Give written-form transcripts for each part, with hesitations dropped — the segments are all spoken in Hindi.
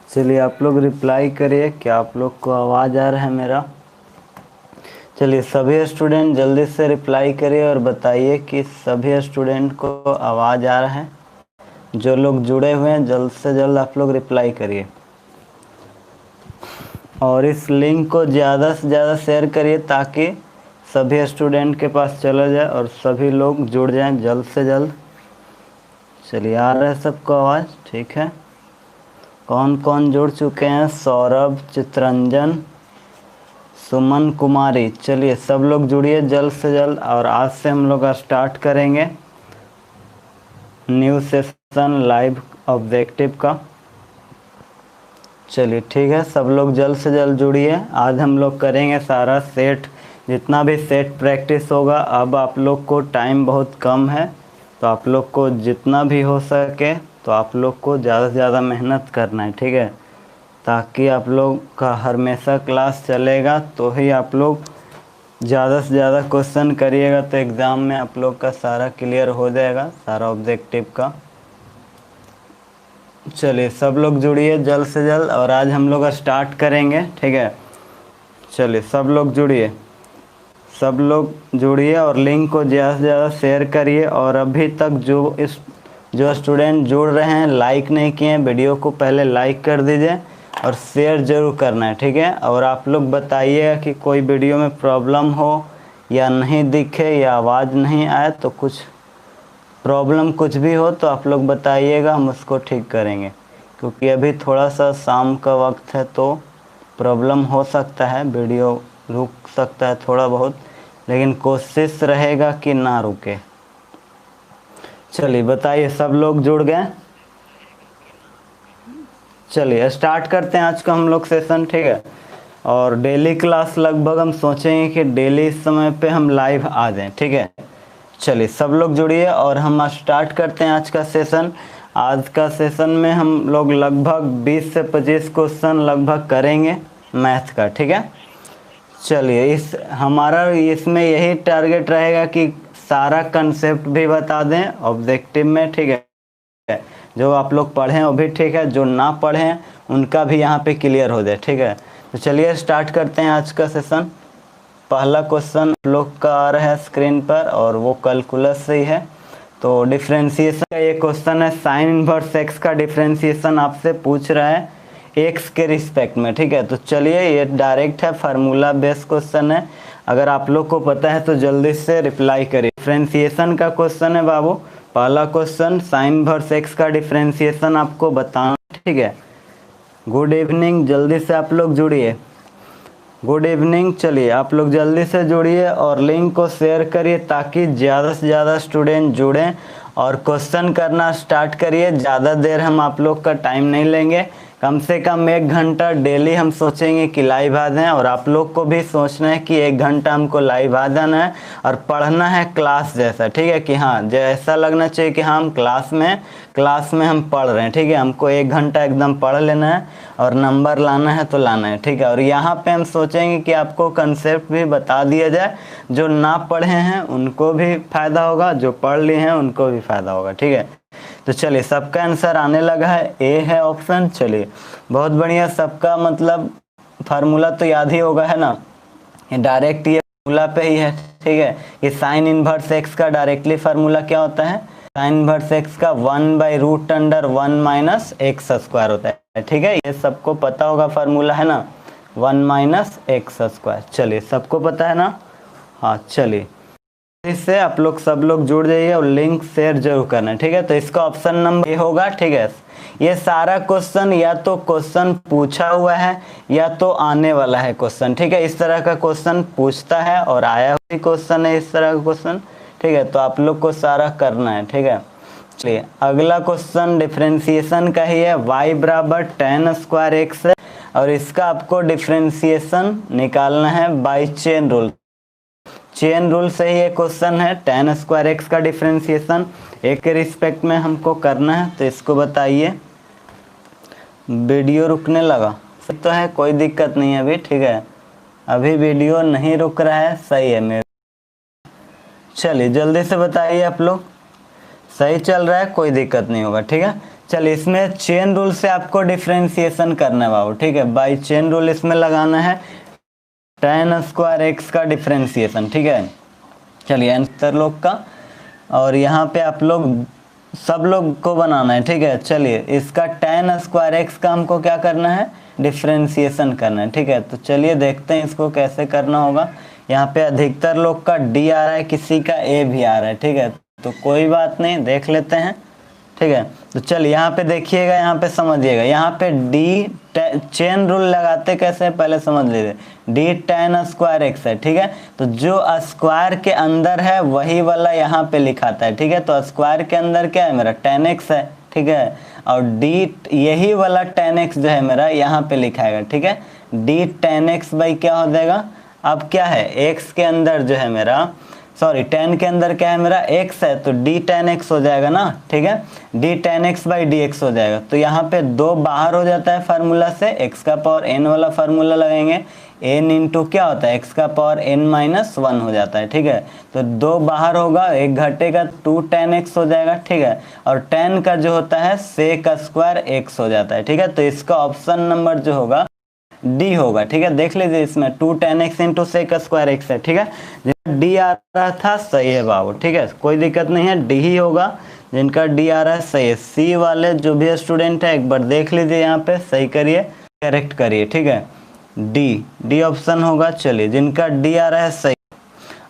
चलिए आप लोग रिप्लाई करिए, क्या आप लोग को आवाज़ आ रहा है मेरा? चलिए सभी स्टूडेंट जल्दी से रिप्लाई करिए और बताइए कि सभी स्टूडेंट को आवाज़ आ रहा है। जो लोग जुड़े हुए हैं जल्द से जल्द आप लोग रिप्लाई करिए और इस लिंक को ज़्यादा से ज़्यादा शेयर करिए ताकि सभी स्टूडेंट के पास चला जाए और सभी लोग जुड़ जाएं जल्द से जल्द। चलिए आ रहा है सबको आवाज़? ठीक है। कौन कौन जुड़ चुके हैं? सौरभ, चित्रंजन, सुमन कुमारी। चलिए सब लोग जुड़िए जल्द से जल्द और आज से हम लोग स्टार्ट करेंगे न्यू सेशन लाइव ऑब्जेक्टिव का। चलिए ठीक है, सब लोग जल्द से जल्द जुड़िए। आज हम लोग करेंगे सारा सेट, जितना भी सेट प्रैक्टिस होगा। अब आप लोग को टाइम बहुत कम है तो आप लोग को जितना भी हो सके तो आप लोग को ज़्यादा से ज़्यादा मेहनत करना है, ठीक है, ताकि आप लोग का हमेशा क्लास चलेगा तो ही आप लोग ज़्यादा से ज़्यादा क्वेश्चन करिएगा तो एग्ज़ाम में आप लोग का सारा क्लियर हो जाएगा, सारा ऑब्जेक्टिव का। चलिए सब लोग जुड़िए जल्द से जल्द और आज हम लोग स्टार्ट करेंगे, ठीक है। चलिए सब लोग जुड़िए, सब लोग जुड़िए और लिंक को ज़्यादा से ज़्यादा शेयर करिए। और अभी तक जो स्टूडेंट जुड़ रहे हैं लाइक नहीं किए हैं, वीडियो को पहले लाइक कर दीजिए और शेयर ज़रूर करना है, ठीक है। और आप लोग बताइएगा कि कोई वीडियो में प्रॉब्लम हो या नहीं दिखे या आवाज़ नहीं आए, तो कुछ प्रॉब्लम कुछ भी हो तो आप लोग बताइएगा, हम उसको ठीक करेंगे। क्योंकि अभी थोड़ा सा शाम का वक्त है तो प्रॉब्लम हो सकता है, वीडियो रुक सकता है थोड़ा बहुत, लेकिन कोशिश रहेगा कि ना रुके। चलिए बताइए सब लोग जुड़ गए? चलिए स्टार्ट करते हैं आज का हम लोग सेशन, ठीक है। और डेली क्लास लगभग हम सोचेंगे कि डेली इस समय पे हम लाइव आ जाएं, ठीक है। चलिए सब लोग जुड़िए और हम स्टार्ट करते हैं आज का सेशन। आज का सेशन में हम लोग लगभग 20 से 25 क्वेश्चन लगभग करेंगे मैथ का, ठीक है। चलिए हमारा इसमें यही टारगेट रहेगा कि सारा कंसेप्ट भी बता दें ऑब्जेक्टिव में, ठीक है। जो आप लोग पढ़ें वो भी ठीक है, जो ना पढ़ें उनका भी यहाँ पे क्लियर हो जाए, ठीक है। तो चलिए स्टार्ट करते हैं आज का सेशन। पहला क्वेश्चन लोग का आ रहा है स्क्रीन पर और वो कैलकुलस से ही है। तो डिफरेंशिएशन का ये क्वेश्चन है, साइन इनवर्स एक्स का डिफरेंशिएशन आपसे पूछ रहा है एक्स के रिस्पेक्ट में, ठीक है। तो चलिए ये डायरेक्ट है, फार्मूला बेस्ड क्वेश्चन है। अगर आप लोग को पता है तो जल्दी से रिप्लाई करिए। डिफरेंशिएशन का क्वेश्चन है बाबू, पहला क्वेश्चन साइन इनवर्स एक्स का डिफरेंशिएशन आपको बताना, ठीक है। गुड इवनिंग, जल्दी से आप लोग जुड़िए। Good evening. चलिए आप लोग जल्दी से जुड़िए और लिंक को शेयर करिए ताकि ज़्यादा से ज़्यादा स्टूडेंट जुड़ें और क्वेश्चन करना स्टार्ट करिए। ज़्यादा देर हम आप लोग का टाइम नहीं लेंगे, कम से कम 1 घंटा डेली हम सोचेंगे कि लाइव आ जाएं। और आप लोग को भी सोचना है कि 1 घंटा हमको लाइव आ जाना है और पढ़ना है क्लास जैसा, ठीक है। कि हाँ जैसा लगना चाहिए कि हाँ हम क्लास में हम पढ़ रहे हैं, ठीक है। हमको 1 घंटा एकदम पढ़ लेना है और नंबर लाना है तो लाना है, ठीक है। और यहाँ पे हम सोचेंगे कि आपको कंसेप्ट भी बता दिया जाए, जो ना पढ़े हैं उनको भी फ़ायदा होगा, जो पढ़ लिए हैं उनको भी फ़ायदा होगा, ठीक है। तो चलिए सबका आंसर आने लगा है, ए है ऑप्शन। चलिए बहुत बढ़िया, सबका मतलब फार्मूला तो याद ही होगा, है ना। ये डायरेक्ट ये फार्मूला पे ही है, ठीक है। ये साइन इनवर्स एक्स का डायरेक्टली फार्मूला क्या होता है? साइन इनवर्स एक्स का 1/√1 माइनस एक्स स्क्वायर होता है, ठीक है। ये सबको पता होगा फार्मूला, है ना, 1 माइनस एक्स स्क्वायर। चलिए सबको पता है ना? हाँ चलिए इससे आप लोग सब लोग जुड़ जाइए और लिंक शेयर जरूर करना, ठीक है। तो इसका ऑप्शन नंबर ए होगा, ठीक है। ये सारा क्वेश्चन या तो क्वेश्चन पूछा हुआ है या तो आने वाला है क्वेश्चन, ठीक है। इस तरह का क्वेश्चन पूछता है और आया हुआ क्वेश्चन है इस तरह का क्वेश्चन, ठीक है। तो आप लोग को सारा करना है, ठीक है। चलिए अगला क्वेश्चन डिफरेंशिएशन का ही है, y बराबर tan स्क्वायर एक्स है और इसका आपको डिफरेंशिएशन निकालना है by chain rule. Chain rule से ही ये क्वेश्चन है, tan स्क्वायर एक्स का डिफरेंशिएशन एक के रिस्पेक्ट में हमको करना है। तो इसको बताइए। वीडियो रुकने लगा तो है, कोई दिक्कत नहीं है अभी, ठीक है। अभी वीडियो नहीं रुक रहा है, सही है मेरे। चलिए जल्दी से बताइए आप लोग, सही चल रहा है, कोई दिक्कत नहीं होगा, ठीक है। चलिए इसमें चेन रूल से आपको डिफ्रेंसिएशन करना है बाबू, ठीक है, बाई चेन रूल इसमें लगाना है tan स्क्वायर एक्स का डिफ्रेंसिएशन, ठीक है। चलिए आंसर लोग का, और यहाँ पे आप लोग सब लोग को बनाना है, ठीक है। चलिए इसका tan स्क्वायर एक्स का हमको क्या करना है, डिफ्रेंसिएशन करना है, ठीक है। तो चलिए देखते हैं इसको कैसे करना होगा। यहाँ पे अधिकतर लोग का डी आ रहा है, किसी का ए भी आ रहा है, ठीक है, तो कोई बात नहीं, देख लेते हैं, ठीक है। तो चलिए यहाँ पे देखिएगा, यहाँ पे समझिएगा, यहाँ पे डी चेन रूल लगाते कैसे पहले समझ लीजिए, डी tan स्क्वायर एक्स है, ठीक है। तो जो स्क्वायर के अंदर है वही वाला यहाँ पे लिखाता है, ठीक है। तो स्क्वायर के अंदर क्या है मेरा tan x है, ठीक है, और डी यही वाला tan x जो है मेरा यहाँ पे लिखाएगा, ठीक है। डी tan x बाई क्या हो जाएगा, अब क्या है x के अंदर जो है मेरा, सॉरी tan के अंदर क्या है मेरा x है, तो d tan x हो जाएगा ना, ठीक है, d tan x by d x हो जाएगा। तो यहाँ पे 2 बाहर हो जाता है फार्मूला से, x का पावर n वाला फार्मूला लगाएंगे, n इंटू क्या होता है x का पावर n माइनस 1 हो जाता है, ठीक है। तो 2 बाहर होगा, 1 घटेगा, 2 tan x हो जाएगा, ठीक है, और tan का जो होता है sec स्क्वायर x हो जाता है, ठीक है। तो इसका ऑप्शन नंबर जो होगा डी होगा, ठीक है। देख लीजिए इसमें 2 tan x into sec square x है, ठीक है। डी आ रहा था सही है बाबू, ठीक है, कोई दिक्कत नहीं है, डी ही होगा जिनका डी आ रहा है सही है। सी वाले जो भी स्टूडेंट है एक बार देख लीजिए, यहाँ पे सही करिए, करेक्ट करिए, ठीक है, डी ऑप्शन होगा। चलिए जिनका डी आ रहा है सही।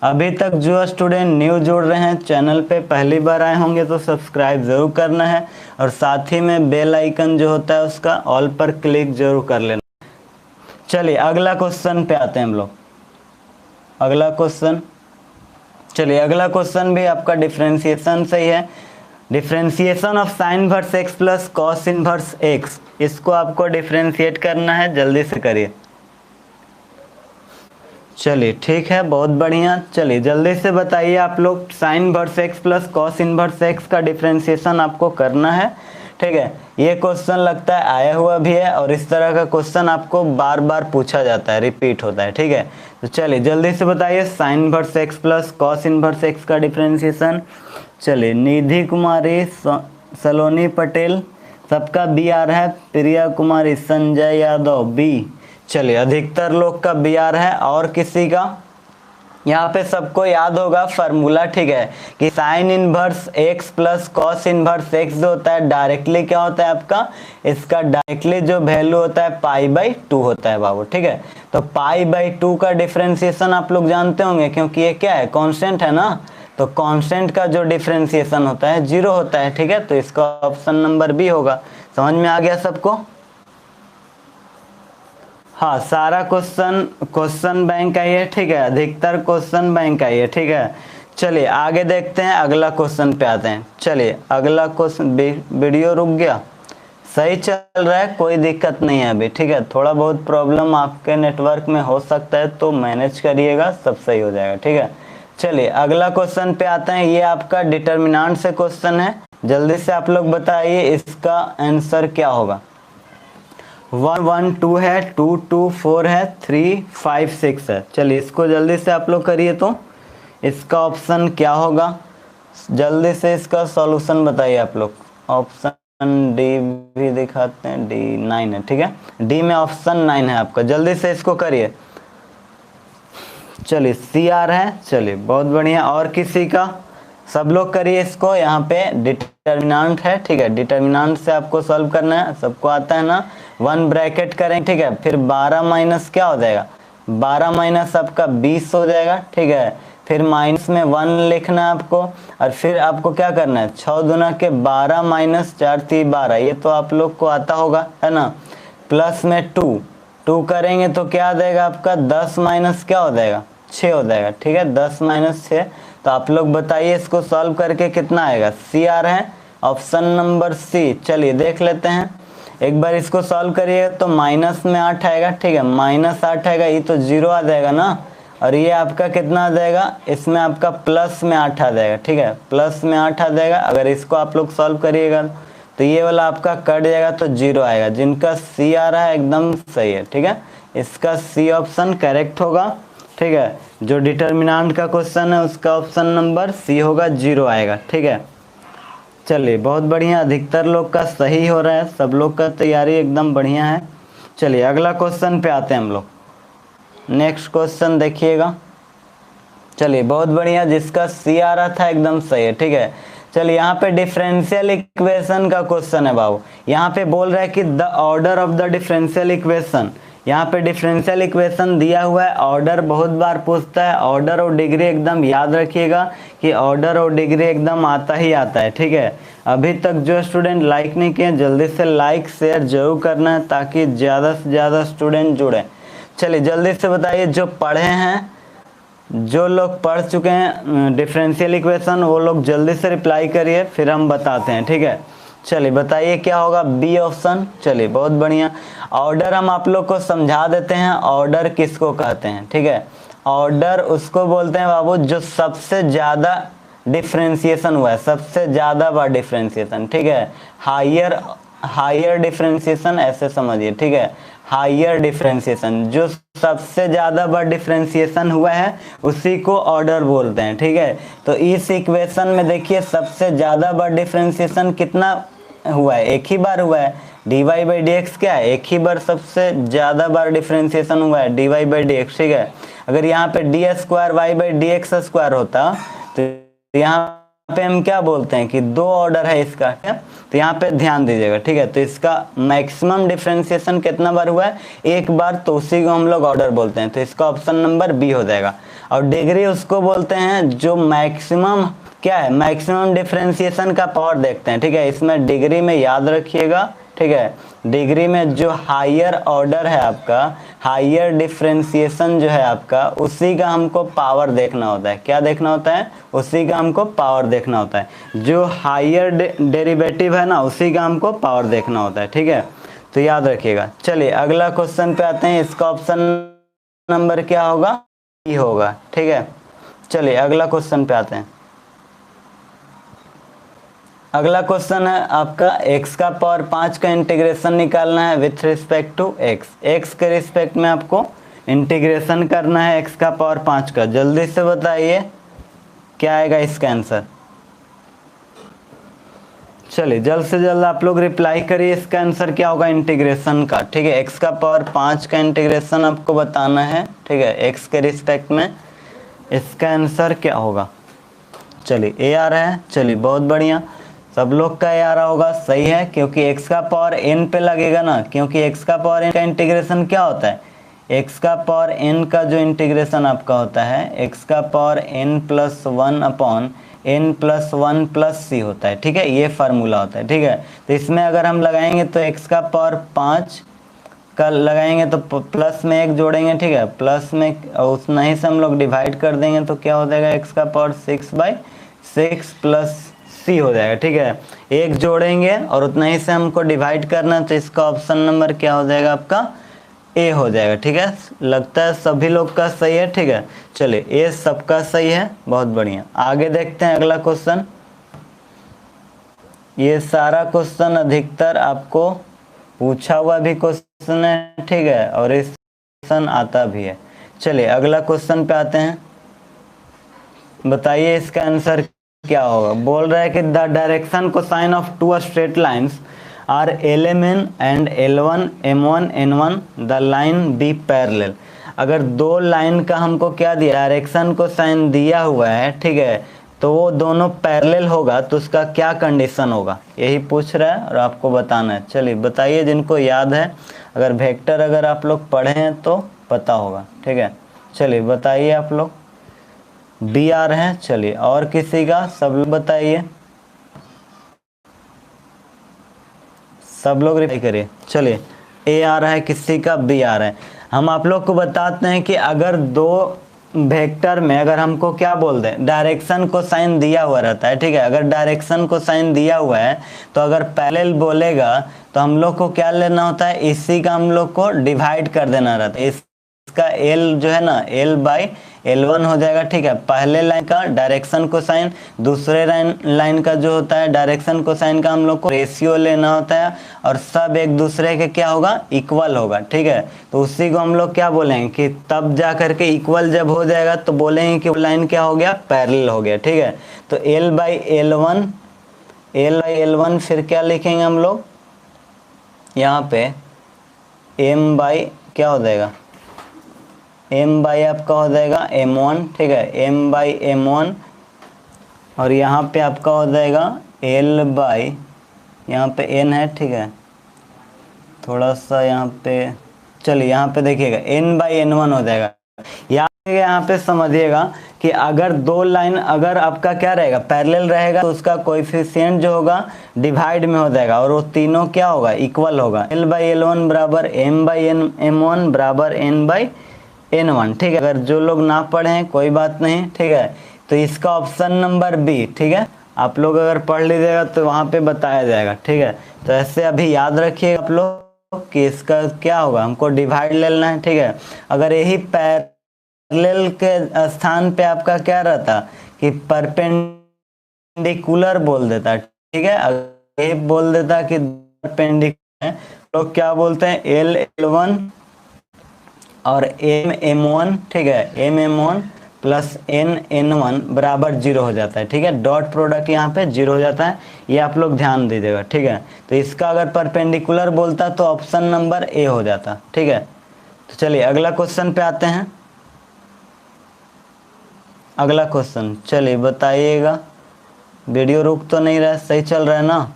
अभी तक जो स्टूडेंट न्यू जुड़ रहे हैं, चैनल पे पहली बार आए होंगे तो सब्सक्राइब जरूर करना है, और साथ ही में बेल आइकन जो होता है उसका ऑल पर क्लिक जरूर कर लेना। चलिए अगला क्वेश्चन पे आते हैं हम लोग, अगला क्वेश्चन। चलिए अगला क्वेश्चन भी आपका डिफरेंशिएशन से ही है, differentiation of sine inverse X plus cos inverse x, इसको आपको डिफरेंशिएट करना है, जल्दी से करिए। चलिए ठीक है, बहुत बढ़िया। चलिए जल्दी से बताइए आप लोग, sign inverse X plus cos inverse x का डिफरेंशिएशन आपको करना है, ठीक है। ये क्वेश्चन लगता है आया हुआ भी है, और इस तरह का क्वेश्चन आपको बार बार पूछा जाता है, रिपीट होता है, ठीक है। तो चलिए जल्दी से बताइए, sign inverse X plus cos inverse x का डिफरेंशिएशन। चलिए निधि कुमारी, सलोनी पटेल, सबका बी आ रहा है, प्रिया कुमारी, संजय यादव बी। चलिए अधिकतर लोग का बी आ रहा है, और किसी का, यहाँ पे सबको याद होगा फार्मूला, ठीक है, कि sign inverse X plus cos inverse x जो होता है डायरेक्टली क्या होता है आपका, इसका डायरेक्टली जो वैल्यू होता है पाई बाई 2 होता है बाबू, ठीक है। तो पाई बाई 2 का डिफरेंशिएशन आप लोग जानते होंगे, क्योंकि ये क्या है, कांस्टेंट है ना, तो कांस्टेंट का जो डिफरेंशिएशन होता है 0 होता है, ठीक है। तो इसका ऑप्शन नंबर बी होगा। समझ में आ गया सबको? हाँ, सारा क्वेश्चन बैंक का ही है, ठीक है, अधिकतर क्वेश्चन बैंक का ही है, ठीक है। चलिए आगे देखते हैं, अगला क्वेश्चन पे आते हैं। चलिए अगला क्वेश्चन, वीडियो रुक गया, सही चल रहा है, कोई दिक्कत नहीं है अभी, ठीक है। थोड़ा बहुत प्रॉब्लम आपके नेटवर्क में हो सकता है, तो मैनेज करिएगा, सब सही हो जाएगा, ठीक है। चलिए अगला क्वेश्चन पे आते हैं, ये आपका डिटर्मिनेंट से क्वेश्चन है, जल्दी से आप लोग बताइए इसका आंसर क्या होगा। 1 1 2 है, 2 2 4 है, 3 5 6 है। चलिए इसको जल्दी से आप लोग करिए, तो इसका ऑप्शन क्या होगा, जल्दी से इसका सॉल्यूशन बताइए आप लोग। ऑप्शन डी भी दिखाते हैं, डी 9 है, ठीक है, डी में ऑप्शन 9 है आपका, जल्दी से इसको करिए। चलिए सी आ रहा है, चलिए बहुत बढ़िया, और किसी का, सब लोग करिए इसको। यहाँ पे डिटर्मिनेंट है, ठीक है, डिटर्मिनेंट से आपको सॉल्व करना है, सबको आता है ना। 1 ब्रैकेट करें, ठीक है, फिर 12 माइनस क्या हो जाएगा, 12 माइनस आपका 20 हो जाएगा, ठीक है। फिर माइनस में 1 लिखना है आपको, और फिर आपको क्या करना है, 6 दूना के 12 माइनस 4 3 12, ये तो आप लोग को आता होगा, है ना। प्लस में 2 करेंगे तो क्या आ जाएगा आपका, 10 माइनस क्या हो जाएगा, 6 हो जाएगा, ठीक है, 10 माइनस 6। तो आप लोग बताइए इसको सॉल्व करके कितना आएगा, सी आ रहा है, ऑप्शन नंबर सी। चलिए देख लेते हैं, एक बार इसको सॉल्व करिए तो माइनस में 8 आएगा, ठीक है, माइनस 8 आएगा, ये तो 0 आ जाएगा ना, और ये आपका कितना आ जाएगा, इसमें आपका प्लस में 8 आ जाएगा, ठीक है, प्लस में 8 आ जाएगा। अगर इसको आप लोग सॉल्व करिएगा तो ये वाला आपका कट जाएगा, तो 0 आएगा। जिनका सी आ रहा है एकदम सही है, ठीक है, इसका सी ऑप्शन करेक्ट होगा, ठीक है। जो डिटर्मिनेंट का क्वेश्चन है उसका ऑप्शन नंबर सी होगा, 0 आएगा, ठीक है। चलिए बहुत बढ़िया, अधिकतर लोग का सही हो रहा है, सब लोग का तैयारी एकदम बढ़िया है। चलिए अगला क्वेश्चन पे आते हैं हम लोग। नेक्स्ट क्वेश्चन देखिएगा। चलिए बहुत बढ़िया, जिसका सी आ रहा था एकदम सही है, ठीक है। चलिए यहाँ पे डिफरेंशियल इक्वेशन का क्वेश्चन है बाबू। यहाँ पे बोल रहा है कि the order of the differential equation. यहाँ पे डिफरेंशियल इक्वेशन दिया हुआ है, ऑर्डर बहुत बार पूछता है, ऑर्डर और डिग्री एकदम याद रखिएगा कि ऑर्डर और डिग्री एकदम आता ही आता है, ठीक है। अभी तक जो स्टूडेंट लाइक नहीं किए जल्दी से लाइक शेयर जरूर करना है ताकि ज़्यादा से ज़्यादा स्टूडेंट जुड़े। चलिए जल्दी से बताइए, जो पढ़े हैं, जो लोग पढ़ चुके हैं डिफरेंशियल इक्वेशन, वो लोग जल्दी से रिप्लाई करिए, फिर हम बताते हैं, ठीक है। चलिए बताइए क्या होगा, बी ऑप्शन। चलिए बहुत बढ़िया। ऑर्डर हम आप लोग को समझा देते हैं, ऑर्डर किसको कहते हैं, ठीक है। ऑर्डर उसको बोलते हैं बाबू जो सबसे ज़्यादा डिफ्रेंसिएशन हुआ है, सबसे ज़्यादा बार डिफ्रेंसिएशन, ठीक है। हायर डिफ्रेंसिएशन ऐसे समझिए, ठीक है। हायर डिफ्रेंसिएशन, जो सबसे ज़्यादा बार डिफ्रेंसिएशन हुआ है उसी को ऑर्डर बोलते हैं, ठीक है। तो इस इक्वेशन में देखिए सबसे ज़्यादा बार डिफ्रेंसिएशन कितना हुआ है, एक ही बार हुआ है। dy बाई डी एक्स क्या है, एक ही बार सबसे ज़्यादा बार डिफ्रेंसिएशन हुआ है dy बाई डी एक्स, ठीक है। अगर यहाँ पे d square y by d x square होता तो यहाँ पे हम क्या बोलते हैं कि दो ऑर्डर है इसका, क्या। तो यहाँ पे ध्यान दीजिएगा, ठीक है। तो इसका मैक्सिमम डिफरेंशिएशन कितना बार हुआ है, एक बार, तो उसी को हम लोग ऑर्डर बोलते हैं। तो इसका ऑप्शन नंबर बी हो जाएगा। और डिग्री उसको बोलते हैं जो मैक्सिमम क्या है, मैक्सिमम डिफरेंशिएशन का पावर देखते हैं, ठीक है। इसमें डिग्री में याद रखिएगा, ठीक है। डिग्री में जो हायर ऑर्डर है आपका, हायर डिफरेंशिएशन जो है आपका, उसी का हमको पावर देखना होता है। क्या देखना होता है, उसी का हमको पावर देखना होता है। जो हायर डेरिवेटिव है ना, उसी का हमको पावर देखना होता है, ठीक है। तो याद रखिएगा। चलिए अगला क्वेश्चन पे आते हैं। इसका ऑप्शन नंबर क्या होगा, ई होगा, ठीक है। चलिए अगला क्वेश्चन पे आते हैं। अगला क्वेश्चन है आपका x का पावर 5 का इंटीग्रेशन निकालना है विथ रिस्पेक्ट टू x के रिस्पेक्ट में आपको इंटीग्रेशन करना है x का पावर 5 का। जल्दी से बताइए क्या आएगा इसका आंसर। चलिए जल्द से जल्द आप लोग रिप्लाई करिए, इसका आंसर क्या होगा इंटीग्रेशन का, ठीक है। x का पावर 5 का इंटीग्रेशन आपको बताना है, ठीक है, x के रिस्पेक्ट में। इसका आंसर क्या होगा, चलिए ए आ रहा है। चलिए बहुत बढ़िया, सब लोग का ए आ रहा होगा, सही है, क्योंकि x का पावर n पे लगेगा ना, क्योंकि x का पावर n का इंटीग्रेशन क्या होता है, x का पावर n का जो इंटीग्रेशन आपका होता है, x का power n plus 1 upon n plus 1 plus C होता है, ठीक है। ये फार्मूला होता है, ठीक है। तो इसमें अगर हम लगाएंगे तो x का पावर 5 का लगाएंगे तो प्लस में 1 जोड़ेंगे, ठीक है, प्लस में उतना ही से हम लोग डिवाइड कर देंगे तो क्या हो जाएगा, x का पावर 6/6 प्लस सी हो जाएगा, ठीक है। 1 जोड़ेंगे और उतना ही से हमको डिवाइड करना, तो इसका ऑप्शन नंबर क्या हो जाएगा आपका, ए हो जाएगा, ठीक है। लगता है सभी लोग का सही है, ठीक है। चलिए ए सबका सही है, बहुत बढ़िया। आगे देखते हैं अगला क्वेश्चन। ये सारा क्वेश्चन अधिकतर आपको पूछा हुआ भी क्वेश्चन है, ठीक है, और इस क्वेश्चन आता भी है। चलिए अगला क्वेश्चन पे आते हैं। बताइए इसका आंसर क्या होगा। बोल रहा है कि the direction cosine of two straight lines are LMN and L1 M1 N1 the line be parallel. अगर दो लाइन का हमको क्या दिया, डायरेक्शन कोसाइन दिया हुआ है, ठीक है, तो वो दोनों पैरेलल होगा तो उसका क्या कंडीशन होगा, यही पूछ रहा है और आपको बताना है। चलिए बताइए जिनको याद है, अगर वेक्टर अगर आप लोग पढ़े हैं तो पता होगा, ठीक है। चलिए बताइए आप लोग, बी आ रहे हैं। चलिए और किसी का, सब लोग बताइए, सब लोग रिप्लाई करिए। चलिए ए आ रहा है किसी का, बी आ रहा है। हम आप लोग को बताते हैं कि अगर दो वेक्टर में अगर हमको क्या बोल दें, डायरेक्शन को साइन दिया हुआ रहता है, ठीक है। अगर डायरेक्शन को साइन दिया हुआ है तो अगर पैरेलल बोलेगा तो हम लोग को क्या लेना होता है, इसी का हम लोग को डिवाइड कर देना रहता है। इसका L जो है ना, L/L1 हो जाएगा, ठीक है। पहले लाइन का डायरेक्शन कोसाइन, दूसरे लाइन का जो होता है डायरेक्शन कोसाइन का हम लोग को रेशियो लेना होता है और सब एक दूसरे के क्या होगा, इक्वल होगा, ठीक है। तो उसी को हम लोग क्या बोलेंगे कि तब जा करके इक्वल जब हो जाएगा तो बोलेंगे कि लाइन क्या हो गया, पैरेलल हो गया, ठीक है। तो L/L1 L/L1 फिर क्या लिखेंगे हम लोग यहाँ पे M बाई क्या हो जाएगा, M बाई आपका हो जाएगा M1, ठीक है, M बाई M1, और यहाँ पे आपका हो जाएगा L बाई, यहाँ पे N है, ठीक है, थोड़ा सा यहाँ पे, चलिए यहाँ पे देखिएगा N बाई N1 हो जाएगा। यहाँ पे समझिएगा कि अगर दो लाइन अगर आपका क्या रहेगा पैरेलल रहेगा तो उसका कोएफिशिएंट जो होगा डिवाइड में हो जाएगा और वो तीनों क्या होगा इक्वल होगा। L/L1 बराबर M/M1 बराबर N/N1, ठीक है। अगर जो लोग ना पढ़े हैं कोई बात नहीं, ठीक है, तो इसका ऑप्शन नंबर बी, ठीक है, आप लोग अगर पढ़ लीजिएगा तो वहाँ पे बताया जाएगा, ठीक है। तो ऐसे अभी याद रखिए आप लोग कि इसका क्या होगा, हमको डिवाइड लेना है, ठीक है। अगर यही पैरेलल के स्थान पे आपका क्या रहता कि परपेंडिकुलर बोल देता, ठीक है, अगर ये बोल देता कि परपेंडिकुलर है तो क्या बोलते हैं L/L1 और M/M1, ठीक है, M/M1 प्लस N/N1 बराबर 0 हो जाता है, ठीक है। डॉट प्रोडक्ट यहाँ पे 0 हो जाता है, ये आप लोग ध्यान दीजिएगा, ठीक है। तो इसका अगर परपेंडिकुलर बोलता तो ऑप्शन नंबर ए हो जाता, ठीक है। तो चलिए अगला क्वेश्चन पे आते हैं। अगला क्वेश्चन चलिए बताइएगा, वीडियो रुक तो नहीं रहा, सही चल रहा है ना।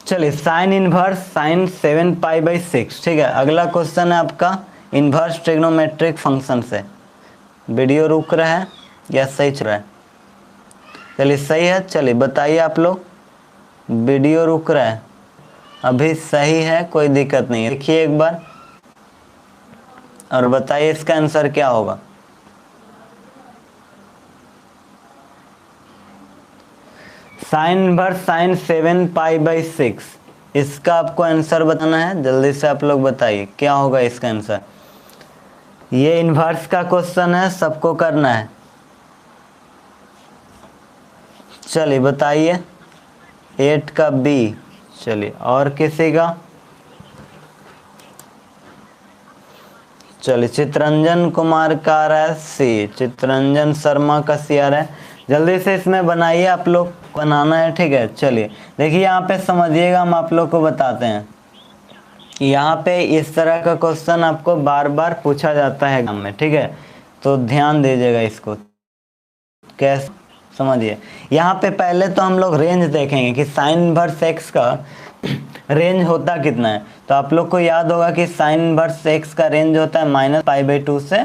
चलिए साइन इनवर्स साइन 7π/6, ठीक है। अगला क्वेश्चन है आपका इनवर्स ट्रिग्नोमेट्रिक फंक्शन से। वीडियो रुक रहा है या सही चल रहा है? चलिए सही है, चलिए बताइए आप लोग, वीडियो रुक रहा है अभी सही है, कोई दिक्कत नहीं है, देखिए एक बार और बताइए इसका आंसर क्या होगा। साइन इनवर्स साइन 7π/6, इसका आपको आंसर बताना है, जल्दी से आप लोग बताइए क्या होगा इसका आंसर। ये इनवर्स का क्वेश्चन है, सबको करना है, चलिए बताइए। 8 का बी, चलिए और किसी का, चलिए चित्रंजन कुमार का आ रहा है सी, चित्रंजन शर्मा का सी आ रहा है, जल्दी से इसमें बनाइए, आप लोग बनाना है, ठीक है। चलिए देखिए यहाँ पे समझिएगा, हम आप लोग को बताते हैं, यहाँ पे इस तरह का क्वेश्चन आपको बार बार पूछा जाता है एग्जाम में, ठीक है, तो ध्यान दीजिएगा इसको, कैसे समझिए। यहाँ पे पहले तो हम लोग रेंज देखेंगे कि साइन इनवर्स एक्स का रेंज होता कितना है। तो आप लोग को याद होगा कि साइन इनवर्स एक्स का रेंज होता है -π/2 से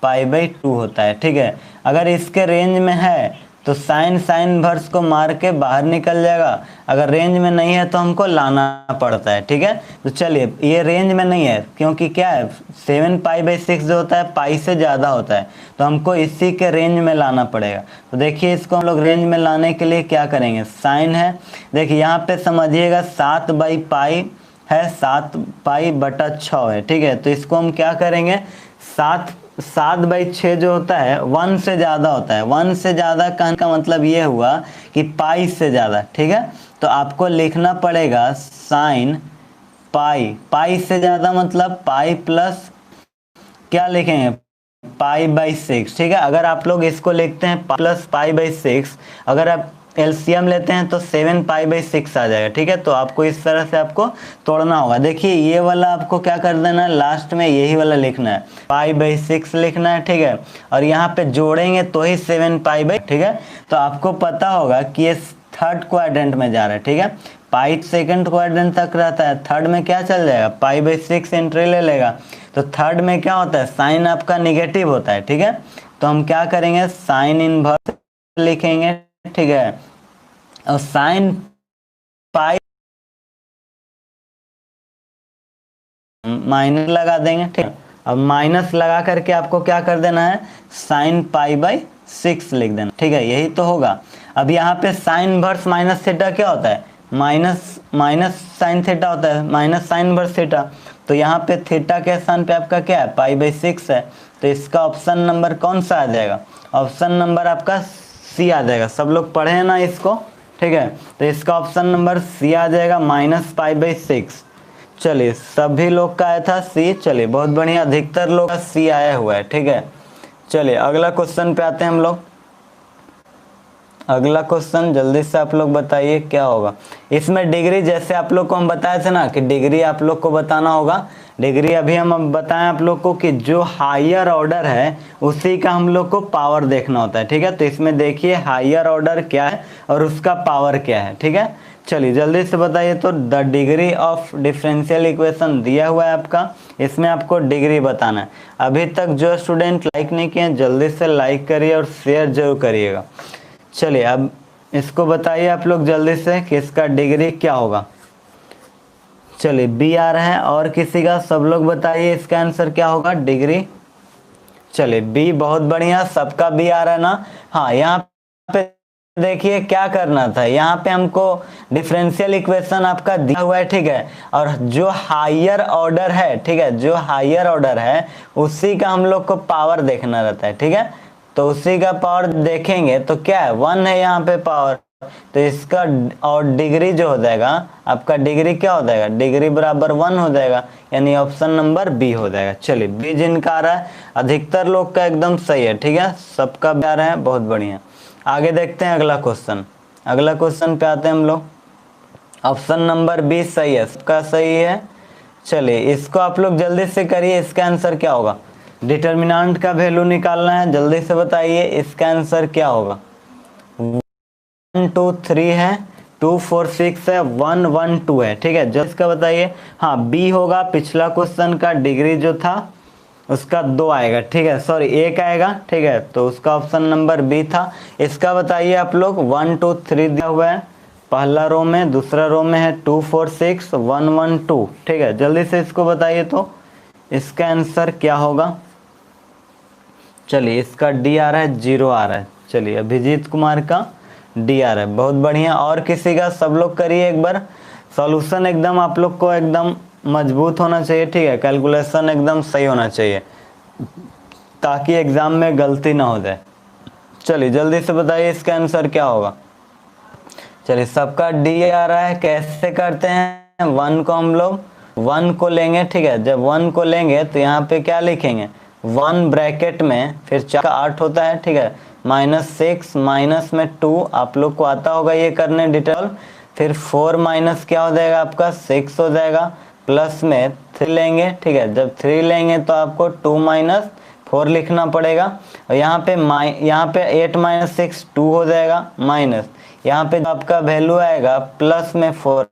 π/2 होता है, ठीक है। अगर इसके रेंज में है तो साइन इनवर्स को मार के बाहर निकल जाएगा, अगर रेंज में नहीं है तो हमको लाना पड़ता है, ठीक है। तो चलिए ये रेंज में नहीं है क्योंकि क्या है 7π/6 जो होता है पाई से ज़्यादा होता है, तो हमको इसी के रेंज में लाना पड़ेगा। तो देखिए इसको हम लोग रेंज में लाने के लिए क्या करेंगे, साइन है, देखिए यहाँ पे समझिएगा 7/π है, 7π/6 है, ठीक है। तो इसको हम क्या करेंगे, 7/6 जो होता है 1 से ज़्यादा होता है, 1 से ज़्यादा कहने का मतलब ये हुआ कि पाई से ज़्यादा, ठीक है। तो आपको लिखना पड़ेगा साइन पाई से ज़्यादा मतलब पाई प्लस क्या लिखेंगे π/6, ठीक है। अगर आप लोग इसको लिखते हैं प्लस π/6, अगर आप एलसीएम लेते हैं तो 7π/6 आ जाएगा, ठीक है। तो आपको इस तरह से आपको तोड़ना होगा। देखिए ये वाला आपको क्या कर देना है, लास्ट में यही वाला लिखना है, π/6 लिखना है, ठीक है। और यहाँ पे जोड़ेंगे तो ही 7π/, ठीक है। तो आपको पता होगा कि ये थर्ड क्वाड्रेंट में जा रहा है, ठीक है। पाई सेकंड क्वाड्रेंट तक रहता है, थर्ड में क्या चल जाएगा π/6 एंट्री ले लेगा। तो थर्ड में क्या होता है, साइन आपका निगेटिव होता है, ठीक है। तो हम क्या करेंगे, साइन इनवर्स लिखेंगे, ठीक है, और साइन पाई माइनस लगा देंगे, ठीक है। अब माइनस लगा करके आपको क्या कर देना है, साइन π/6 लिख देना, ठीक है, यही तो होगा। अब यहाँ पे साइन इनवर्स माइनस थीटा क्या होता है, माइनस साइन थीटा होता है, माइनस साइन इनवर्स थीटा। तो यहाँ पे थीटा के स्थान पे आपका क्या है, π/6 है। तो इसका ऑप्शन नंबर कौन सा आ जाएगा, ऑप्शन नंबर आपका सी आ जाएगा। सब लोग पढ़े हैं ना इसको, ठीक है। तो इसका ऑप्शन नंबर सी आ जाएगा -π/6। चलिए सभी लोग का आया था सी, चलिए बहुत बढ़िया, अधिकतर लोग का सी आया हुआ है, ठीक है। चलिए अगला क्वेश्चन पे आते हैं हम लोग। अगला क्वेश्चन जल्दी से आप लोग बताइए क्या होगा। इसमें डिग्री जैसे आप लोग को हम बताए थे ना कि डिग्री आप लोग को बताना होगा। डिग्री अभी हम बताएं आप लोग को कि जो हायर ऑर्डर है उसी का हम लोग को पावर देखना होता है, ठीक है। तो इसमें देखिए हायर ऑर्डर क्या है और उसका पावर क्या है, ठीक है। चलिए जल्दी से बताइए। तो the degree of differential equation दिया हुआ है आपका, इसमें आपको डिग्री बताना है। अभी तक जो स्टूडेंट लाइक नहीं किए जल्दी से लाइक करिए और शेयर जरूर करिएगा। चलिए अब इसको बताइए आप लोग जल्दी से कि इसका डिग्री क्या होगा। चलिए बी आ रहा है, और किसी का सब लोग बताइए इसका आंसर क्या होगा डिग्री। चलिए बी, बहुत बढ़िया, सबका बी आ रहा है ना। हाँ यहाँ पे देखिए क्या करना था, यहाँ पे हमको डिफरेंशियल इक्वेशन आपका दिया हुआ है, ठीक है। और जो हायर ऑर्डर है, ठीक है, जो हायर ऑर्डर है उसी का हम लोग को पावर देखना रहता है, ठीक है। तो उसी का पावर देखेंगे तो क्या है, 1 है यहाँ पे पावर। तो इसका और डिग्री जो हो जाएगा आपका, डिग्री क्या हो जाएगा, डिग्री बराबर 1 हो जाएगा, यानी ऑप्शन नंबर बी हो जाएगा। चलिए बी जिनका आ रहा है, अधिकतर लोग का एकदम सही है, ठीक है, सबका भी आ रहा है, बहुत बढ़िया। आगे देखते हैं अगला क्वेश्चन। अगला क्वेश्चन पे आते हैं हम लोग। ऑप्शन नंबर बी सही है, सबका सही है। चलिए इसको आप लोग जल्दी से करिए, इसका आंसर क्या होगा। डिटर्मिनेंट का वैल्यू निकालना है, जल्दी से बताइए इसका आंसर क्या होगा। 1 2 3 है, 2 4 6 है, 1 1 2 है, ठीक है। जल्दी इसका बताइए। हाँ बी होगा, पिछला क्वेश्चन का डिग्री जो था उसका 2 आएगा, ठीक है, सॉरी 1 आएगा, ठीक है। तो उसका ऑप्शन नंबर बी था। इसका बताइए आप लोग। 1 2 3 दिया हुआ है पहला रो में, दूसरा रो में है 2 4 6 1 1 2, ठीक है। जल्दी से इसको बताइए तो इसका आंसर क्या होगा। चलिए इसका डी आ रहा है, 0 आ रहा है। चलिए अभिजीत कुमार का डी आ रहा है, बहुत बढ़िया। और किसी का सब लोग करिए एक बार। सॉल्यूशन एकदम आप लोग को एकदम मजबूत होना चाहिए, ठीक है, कैलकुलेशन एकदम सही होना चाहिए ताकि एग्जाम में गलती ना हो जाए। चलिए जल्दी से बताइए इसका आंसर क्या होगा। चलिए सबका डी आ रहा है। कैसे करते हैं, 1 को हम लोग 1 को लेंगे, ठीक है। जब 1 को लेंगे तो यहाँ पे क्या लिखेंगे, 1 ब्रैकेट में फिर 4 का 8 होता है, ठीक है, -6 माइनस में 2, आप लोग को आता होगा ये करने डिटेल। फिर 4 माइनस क्या हो जाएगा आपका 6 हो जाएगा, प्लस में 3 लेंगे, ठीक है। जब 3 लेंगे तो आपको 2 माइनस 4 लिखना पड़ेगा। और यहाँ पे 8 माइनस 6 2 हो जाएगा, माइनस यहाँ पे आपका वैल्यू आएगा प्लस में 4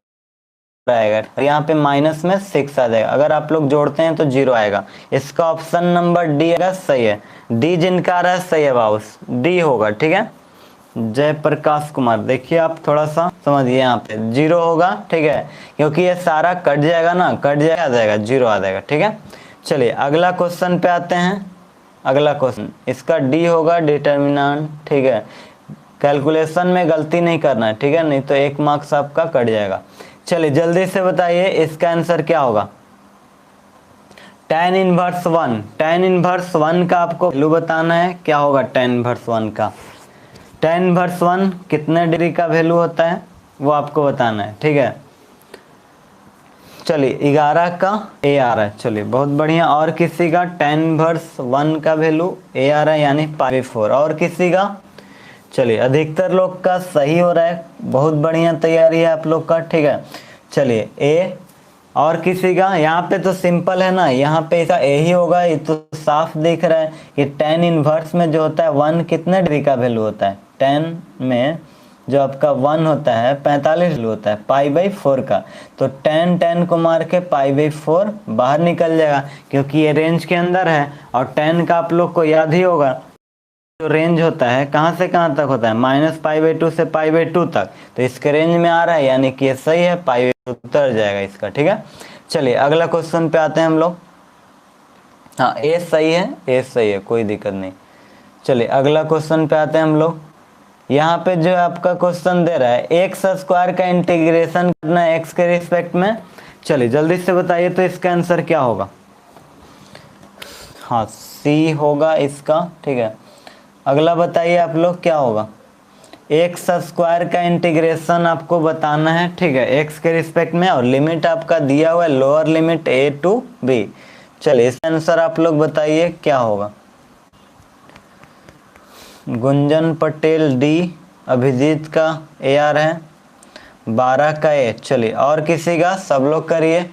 आएगा, और यहाँ पे माइनस में 6 आ जाएगा। अगर आप लोग जोड़ते हैं तो 0 आएगा। इसका ऑप्शन नंबर डी आएगा, सही है। डी जिनका आ रहा है सही है बाबू, डी होगा, ठीक है। जयप्रकाश कुमार, देखिए आप थोड़ा सा समझिए, यहाँ पे 0 होगा, ठीक है, क्योंकि ये सारा कट जाएगा ना, कट जाएगा, आ जाएगा 0 आ जाएगा, ठीक है। चलिए अगला क्वेश्चन पे आते हैं। अगला क्वेश्चन इसका डी होगा, डिटर्मिनेंट, ठीक है। कैलकुलेशन में गलती नहीं करना है, ठीक है, नहीं तो 1 मार्क्स आपका कट जाएगा। चलिए जल्दी से बताइए इसका आंसर क्या होगा। tan इनवर्स 1, tan इनवर्स 1 का आपको वैल्यू बताना है, क्या होगा tan इनवर्स 1 का। tan इनवर्स 1 कितने डिग्री का वैल्यू होता है वो आपको बताना है, ठीक है। चलिए 11 का ए आ रहा है, चलिए बहुत बढ़िया। और किसी का tan इनवर्स 1 का वैल्यू ए आ रहा है, यानी π/4। और किसी का, चलिए अधिकतर लोग का सही हो रहा है, बहुत बढ़िया तैयारी है आप लोग का, ठीक है। चलिए ए, और किसी का, यहाँ पे तो सिंपल है ना, यहाँ पे इसका ए ही होगा, ये तो साफ दिख रहा है कि tan इनवर्स में जो होता है 1 कितने डिग्री का वैल्यू होता है, tan में जो आपका 1 होता है 45 डिग्री होता है π/4 का। तो tan को मार के π/4 बाहर निकल जाएगा, क्योंकि ये रेंज के अंदर है। और tan का आप लोग को याद ही होगा, जो रेंज होता है कहाँ से कहाँ तक होता है, -π/2 से π/2 तक। तो इसके रेंज में आ रहा है, यानी कि ये सही है, π/2 उतर जाएगा इसका, ठीक है। चलिए अगला क्वेश्चन पे आते हैं हम लोग। हाँ ए सही है, ए सही है, कोई दिक्कत नहीं। चलिए अगला क्वेश्चन पे आते हैं हम लोग। यहाँ पे जो आपका क्वेश्चन दे रहा है x² का इंटीग्रेशन करना है x के रिस्पेक्ट में। चलिए जल्दी से बताइए तो इसका आंसर क्या होगा। हाँ सी होगा इसका, ठीक है। अगला बताइए आप लोग क्या होगा। x² का इंटीग्रेशन आपको बताना है, ठीक है, x के रिस्पेक्ट में। और लिमिट आपका दिया हुआ है lower limit a to b। चलिए इसका आंसर आप लोग बताइए क्या होगा। गुंजन पटेल डी अभिजीत का AR है, 12 का A। चलिए और किसी का, सब लोग करिए,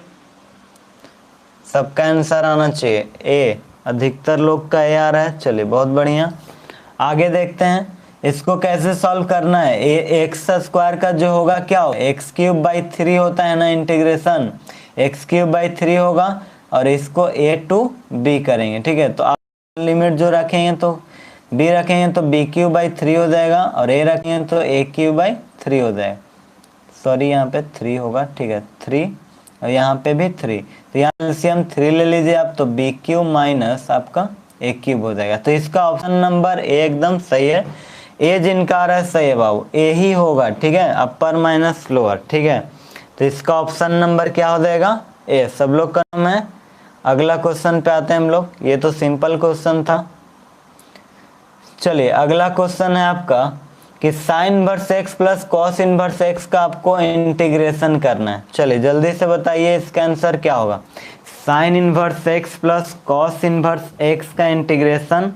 सबका आंसर आना चाहिए। A अधिकतर लोग का AR है। चलिए बहुत बढ़िया, आगे देखते हैं इसको कैसे सॉल्व करना है। एक्स स्क्वायर का जो होगा क्या होगा, x³/3 होता है ना इंटीग्रेशन, x³/3 होगा और इसको a to b करेंगे, ठीक है। तो आप लिमिट जो रखेंगे तो b रखेंगे तो b³/3 हो जाएगा और a रखेंगे तो a³/3 हो जाएगा। सॉरी यहाँ पे 3 होगा, ठीक है 3 और यहाँ पे भी 3, तो यहाँ से हम 3 ले लीजिए आप, तो b³ माइनस आपका a³ हो जाएगा। तो इसका ऑप्शन नंबर ए एकदम सही है। ए जिनका आ रहा है सही है बाबू, ए ही होगा, ठीक है, अपर माइनस लोअर, ठीक है। तो इसका ऑप्शन नंबर क्या हो जाएगा, ए। सब लोग का नाम है। अगला क्वेश्चन पे आते हैं हम लोग, ये तो सिंपल क्वेश्चन था। चलिए अगला क्वेश्चन है आपका कि sign inverse X plus cos inverse x का आपको इंटीग्रेशन करना है। चलिए जल्दी से बताइए इसका आंसर क्या होगा। Sine inverse X plus cos inverse x का इंटीग्रेशन,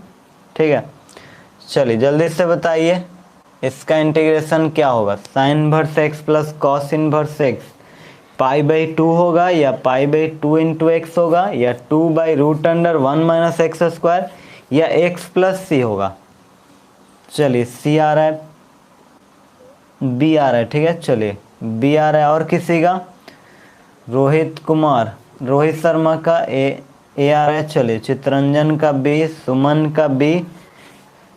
ठीक है। चलिए जल्दी से बताइए इसका इंटीग्रेशन क्या होगा। Sine inverse X plus cos inverse X π/2 होगा या π/2 इंटू एक्स होगा या 2/√1 - एक्स स्क्वायर या x प्लस सी होगा। चलिए सी आ रहा है, बी आ रहा है, ठीक है। चलिए बी आ रहा है और किसी का, रोहित कुमार, रोहित शर्मा का ए आ रहा है। चलिए चित्रंजन का बी, सुमन का बी।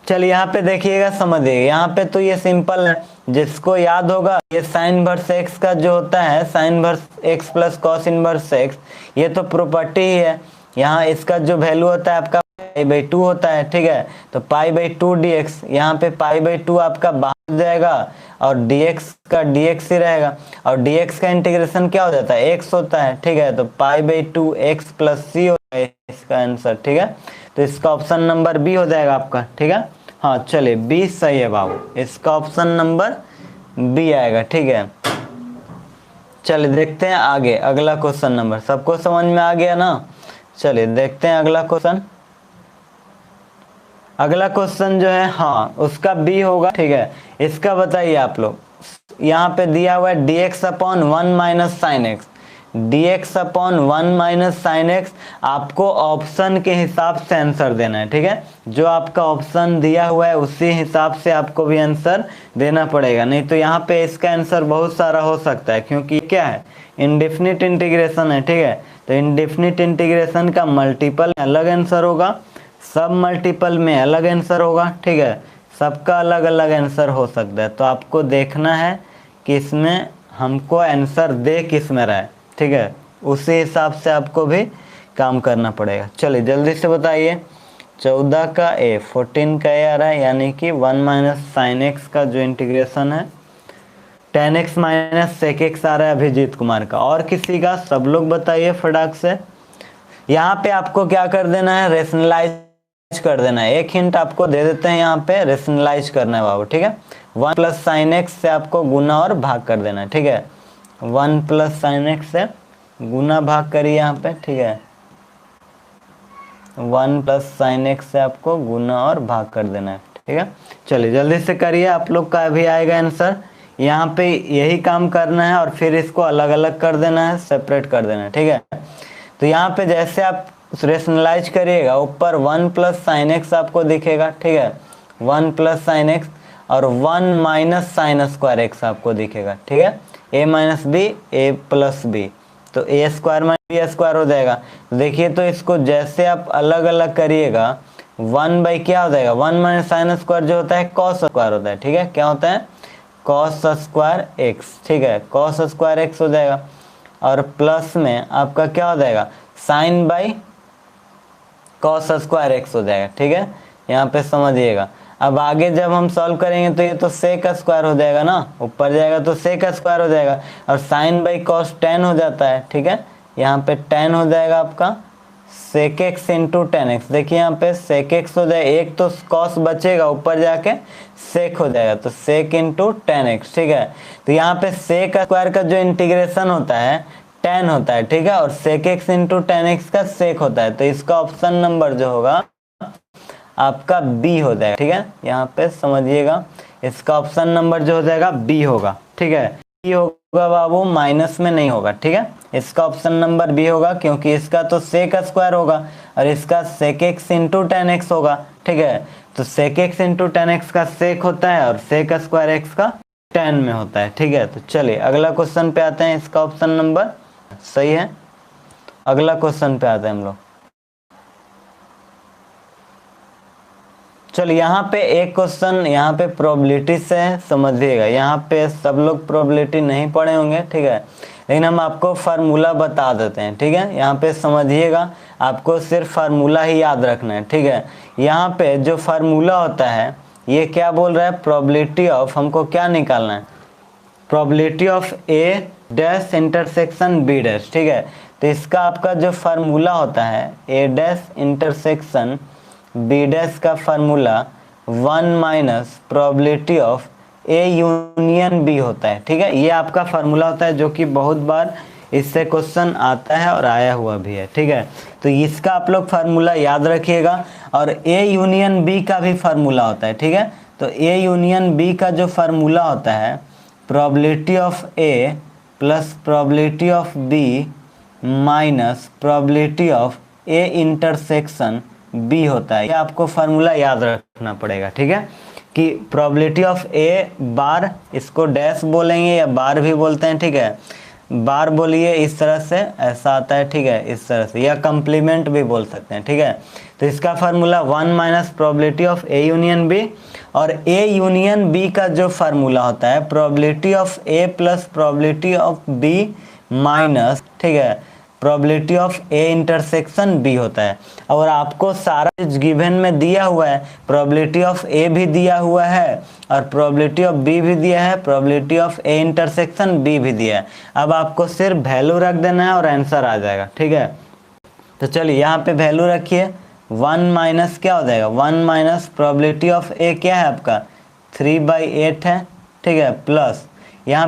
चलिए यहाँ पे देखिएगा, समझिएगा, यहाँ पे तो ये सिंपल है, जिसको याद होगा ये साइन इनवर्स एक्स का जो होता है, sign inverse X plus cos inverse x, ये तो प्रॉपर्टी ही है। यहाँ इसका जो वैल्यू होता है आपका π/2 होता है, ठीक है। तो π/2 dx, यहाँ पे π/2 आपका बाहर जाएगा और dx का dx ही रहेगा और dx का इंटीग्रेशन क्या हो जाता है, x होता है, ठीक है। तो π/2 x प्लस सी होता है इसका आंसर, ठीक है। तो इसका ऑप्शन नंबर बी हो जाएगा आपका, ठीक है। हाँ चलिए बी सही है बाबू, इसका ऑप्शन नंबर बी आएगा, ठीक है। चलिए देखते हैं आगे अगला क्वेश्चन नंबर, सबको समझ में आ गया ना। चलिए देखते हैं अगला क्वेश्चन। अगला क्वेश्चन जो है, हाँ उसका बी होगा, ठीक है। इसका बताइए आप लोग, यहाँ पे दिया हुआ है dx/1 - sin x, dx/1 - sin x, आपको ऑप्शन के हिसाब से आंसर देना है, ठीक है। जो आपका ऑप्शन दिया हुआ है उसी हिसाब से आपको भी आंसर देना पड़ेगा, नहीं तो यहाँ पे इसका आंसर बहुत सारा हो सकता है, क्योंकि क्या है, इनडेफिनिट इंटीग्रेशन है, ठीक है। तो इनडेफिनिट इंटीग्रेशन का मल्टीपल में अलग आंसर होगा, सब मल्टीपल में अलग आंसर होगा, ठीक है। सबका अलग अलग आंसर हो सकता है, तो आपको देखना है कि इसमें हमको आंसर दे किस में रहा है, ठीक है, उसी हिसाब से आपको भी काम करना पड़ेगा। चलिए जल्दी से बताइए, 14 का ए, 14 का ए आ रहा है, यानी कि 1 - sin x का जो इंटीग्रेशन है, tan x - sec x आ रहा है अभिजीत कुमार का। और किसी का, सब लोग बताइए फटाक से। यहाँ पे आपको क्या कर देना है, रेशनलाइज कर देना है। एक हिंट आपको दे देते हैं, यहाँ पे रेशनलाइज करना है बाबू, ठीक है। 1 + sin x से आपको गुना और भाग कर देना है, ठीक है। 1 + sin x से गुना भाग करिए यहाँ पे, ठीक है। 1 + sin x से आपको गुना और भाग कर देना है, ठीक है। चलिए जल्दी से करिए, आप लोग का भी आएगा आंसर। यहाँ पे यही काम करना है और फिर इसको अलग अलग कर देना है, सेपरेट कर देना है, ठीक है। तो यहाँ पे जैसे आप रेशनलाइज करिएगा, ऊपर 1 + sin x आपको दिखेगा, ठीक है। 1 + sin x और 1 - sin² x आपको दिखेगा, ठीक है। a - b, a + b, तो a² - b² हो जाएगा। देखिए तो इसको जैसे आप अलग अलग करिएगा, 1 क्या हो जाएगा, 1 - sin² जो होता है cos² होता है, ठीक है। क्या होता है, cos² x, ठीक है, cos² x हो जाएगा। और प्लस में आपका क्या हो जाएगा, sin/cos² x हो जाएगा, ठीक है। यहाँ पे समझिएगा। अब आगे जब हम सॉल्व करेंगे तो ये तो sec² हो जाएगा ना, ऊपर जाएगा तो sec² हो जाएगा और sin/cos tan हो जाता है, ठीक है। यहाँ पे tan हो जाएगा आपका sec x × tan x। देखिए यहाँ पे sec x हो जाएगा, एक तो cos बचेगा, ऊपर जाके sec हो जाएगा, तो sec × tan x, ठीक है। तो यहाँ पे sec² का जो इंटीग्रेशन होता है tan होता है, ठीक है, और sec x × tan x का sec होता है। तो इसका ऑप्शन नंबर जो होगा आपका बी हो जाएगा, ठीक है। यहाँ पे समझिएगा, इसका ऑप्शन नंबर जो हो जाएगा बी होगा, ठीक है। बी होगा बाबू, माइनस में नहीं होगा, ठीक है। इसका ऑप्शन नंबर बी होगा, क्योंकि इसका तो सेक स्क्वायर होगा और इसका sec x into tan x होगा, ठीक है। तो sec x into tan x का सेक होता है और सेक स्क्वायर एक्स का टेन में होता है, ठीक है। तो चलिए अगला क्वेश्चन पे आते हैं, इसका ऑप्शन नंबर सही है। अगला क्वेश्चन पे आते हैं हम लोग। चलिए यहाँ पे एक क्वेश्चन यहाँ पे प्रोबेबिलिटी से है, समझिएगा। यहाँ पे सब लोग प्रोबेबिलिटी नहीं पढ़े होंगे, ठीक है, लेकिन हम आपको फार्मूला बता देते हैं, ठीक है। यहाँ पे समझिएगा, आपको सिर्फ फार्मूला ही याद रखना है, ठीक है। यहाँ पे जो फार्मूला होता है ये क्या बोल रहा है, प्रोबेबिलिटी ऑफ, हमको क्या निकालना है, probability of A dash intersection B dash, ठीक है। तो इसका आपका जो फार्मूला होता है A dash intersection B dash का formula 1 minus probability of A union B होता है, ठीक है। ये आपका फार्मूला होता है जो कि बहुत बार इससे क्वेश्चन आता है और आया हुआ भी है, ठीक है। तो इसका आप लोग फार्मूला याद रखिएगा। और ए यूनियन बी का भी फार्मूला होता है, ठीक है। तो ए यूनियन बी का जो फार्मूला होता है probability of A plus probability of B minus probability of A intersection B होता है। ये आपको फार्मूला याद रखना पड़ेगा, ठीक है, कि प्रोबेबिलिटी ऑफ ए बार, इसको डैश बोलेंगे या बार भी बोलते हैं, ठीक है। बार बोलिए इस तरह से, ऐसा आता है, ठीक है, इस तरह से, या कंप्लीमेंट भी बोल सकते हैं, ठीक है। तो इसका formula 1 minus probability of A union B, और ए यूनियन बी का जो फार्मूला होता है probability of A plus probability of B minus, ठीक है, probability of A intersection B होता है। और आपको सारा गिवन में दिया हुआ है, प्रोबेबिलिटी ऑफ ए भी दिया हुआ है और प्रोबेबिलिटी ऑफ बी भी दिया है, probability of A intersection B भी दिया है। अब आपको सिर्फ वैल्यू रख देना है और आंसर आ जाएगा, ठीक है। तो चलिए यहाँ पे वैल्यू रखिए, 1 माइनस क्या हो जाएगा, 1 माइनस प्रोबेबिलिटी ऑफ ए क्या है आपका 3/8 है, ठीक है, प्लस यहाँ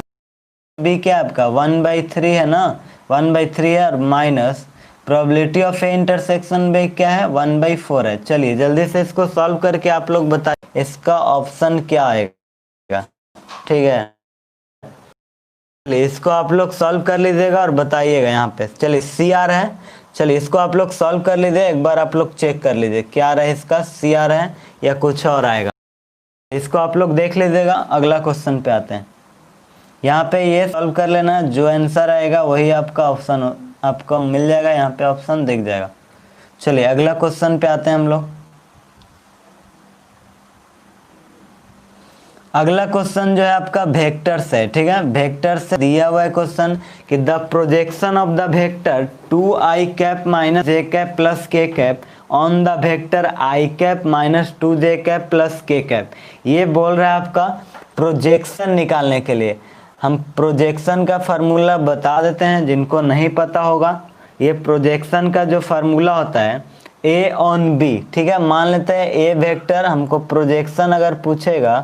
बी क्या है आपका 1/3 है ना, 1/3 है, और minus probability of A intersection B क्या है 1/4 है। चलिए जल्दी से इसको सॉल्व करके आप लोग बताइए इसका ऑप्शन क्या आएगा, ठीक है। चलिए इसको आप लोग सॉल्व कर लीजिएगा और बताइएगा यहाँ पे। चलिए सी आर है, चलिए इसको आप लोग सॉल्व कर लीजिए, एक बार आप लोग चेक कर लीजिए क्या रहा है, इसका सी आर है या कुछ और आएगा, इसको आप लोग देख लीजिएगा। अगला क्वेश्चन पे आते हैं, यहाँ पे ये सॉल्व कर लेना, जो आंसर आएगा वही आपका ऑप्शन आपको मिल जाएगा, यहाँ पे ऑप्शन दिख जाएगा। चलिए अगला क्वेश्चन पे आते हैं हम लोग। अगला क्वेश्चन जो है आपका वेक्टर से, ठीक है, वेक्टर से दिया हुआ है क्वेश्चन कि the projection of the vector 2i cap minus J cap plus K cap on the vector i cap minus 2j cap plus K cap. ये बोल रहा है आपका प्रोजेक्शन निकालने के लिए। हम प्रोजेक्शन का फार्मूला बता देते हैं जिनको नहीं पता होगा। ये प्रोजेक्शन का जो फार्मूला होता है a ऑन b, ठीक है। मान लेते हैं a वेक्टर, हमको प्रोजेक्शन अगर पूछेगा,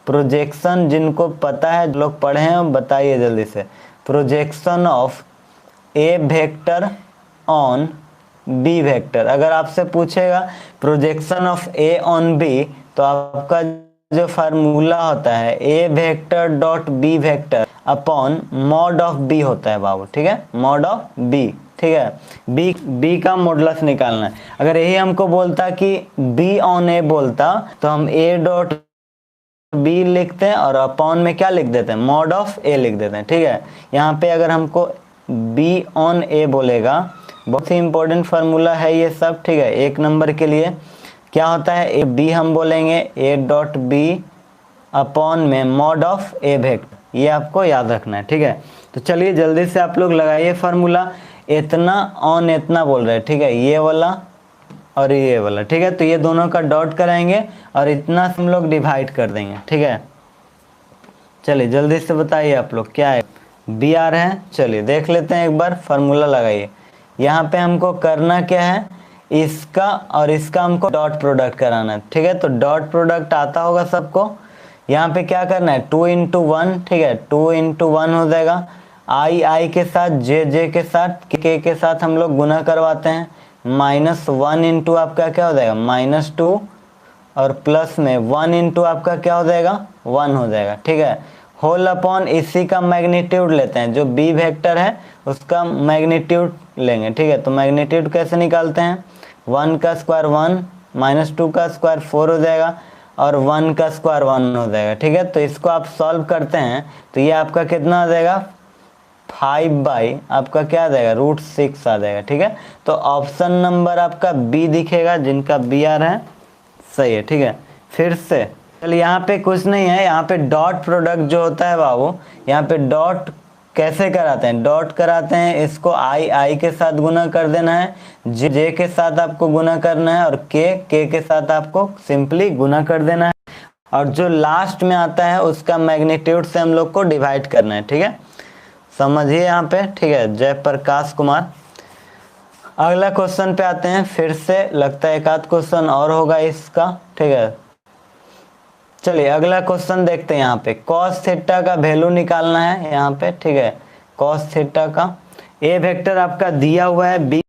प्रोजेक्शन जिनको पता है लोग पढ़े हैं बताइए जल्दी से, projection of A vector on B vector. अगर आपसे पूछेगा projection of A on B तो आपका जो फार्मूला होता है A vector dot B vector upon mod of B होता है बाबू, ठीक है, मॉड ऑफ बी, ठीक है। बी का मॉडुलस निकालना है। अगर यही हमको बोलता कि बी ऑन ए बोलता तो हम ए डॉट बी लिखते हैं और अपॉन में क्या लिख देते हैं, मॉड ऑफ ए लिख देते हैं, ठीक है। यहाँ पे अगर हमको बी ऑन ए बोलेगा, बहुत ही इंपॉर्टेंट फार्मूला है ये सब, ठीक है, एक नंबर के लिए क्या होता है, ए बी हम बोलेंगे ए डॉट बी अपॉन में मॉड ऑफ ए वेक्टर, ये आपको याद रखना है, ठीक है। तो चलिए जल्दी से आप लोग लगाइए फार्मूला, इतना ऑन इतना बोल रहे हैं, ठीक है, ये वाला और ये वाला, ठीक है। तो ये दोनों का डॉट कराएंगे और इतना हम लोग डिवाइड कर देंगे, ठीक है। चलिए जल्दी से बताइए आप लोग क्या है, बी आर है। चलिए देख लेते हैं एक बार, फार्मूला लगाइए। यहाँ पे हमको करना क्या है, इसका और इसका हमको डॉट प्रोडक्ट कराना है, ठीक है। तो डॉट प्रोडक्ट आता होगा सबको। यहाँ पे क्या करना है 2 × 1, ठीक है, 2 × 1 हो जाएगा। आई के साथ जे के साथ के साथ हम लोग गुना करवाते हैं, -1 × आपका क्या हो जाएगा -2 और प्लस में 1 इंटू आपका क्या हो जाएगा 1 हो जाएगा, ठीक है। होल अपॉन इसी का मैग्नीट्यूड लेते हैं, जो बी वेक्टर है उसका मैग्नीट्यूड लेंगे, ठीक है। तो मैग्नीट्यूड कैसे निकालते हैं, 1 का स्क्वायर 1 माइनस 2 का स्क्वायर 4 हो जाएगा और 1 का स्क्वायर 1 हो जाएगा, ठीक है। तो इसको आप सॉल्व करते हैं तो ये आपका कितना आ जाएगा 5 बाई आपका क्या आ जाएगा √6 आ जाएगा, ठीक है। तो ऑप्शन नंबर आपका बी दिखेगा, जिनका बी आ रहा है सही है, ठीक है। फिर से चलिए यहाँ पे कुछ नहीं है, यहाँ पे डॉट प्रोडक्ट जो होता है बाबू, यहाँ पे डॉट कैसे कराते हैं, डॉट कराते हैं, इसको आई के साथ गुना कर देना है, जे के साथ आपको गुना करना है और के के साथ आपको सिंपली गुना कर देना है और जो लास्ट में आता है उसका मैग्नीट्यूड से हम लोग को डिवाइड करना है, ठीक है। समझिए यहाँ पे, ठीक है। जयप्रकाश कुमार। अगला क्वेश्चन पे आते हैं, फिर से लगता है एक आध क्वेश्चन और होगा इसका, ठीक है। चलिए अगला क्वेश्चन देखते हैं। यहाँ पे कॉस थीटा का वैल्यू निकालना है यहाँ पे, ठीक है। कॉस थीटा का ए वेक्टर आपका दिया हुआ है, बी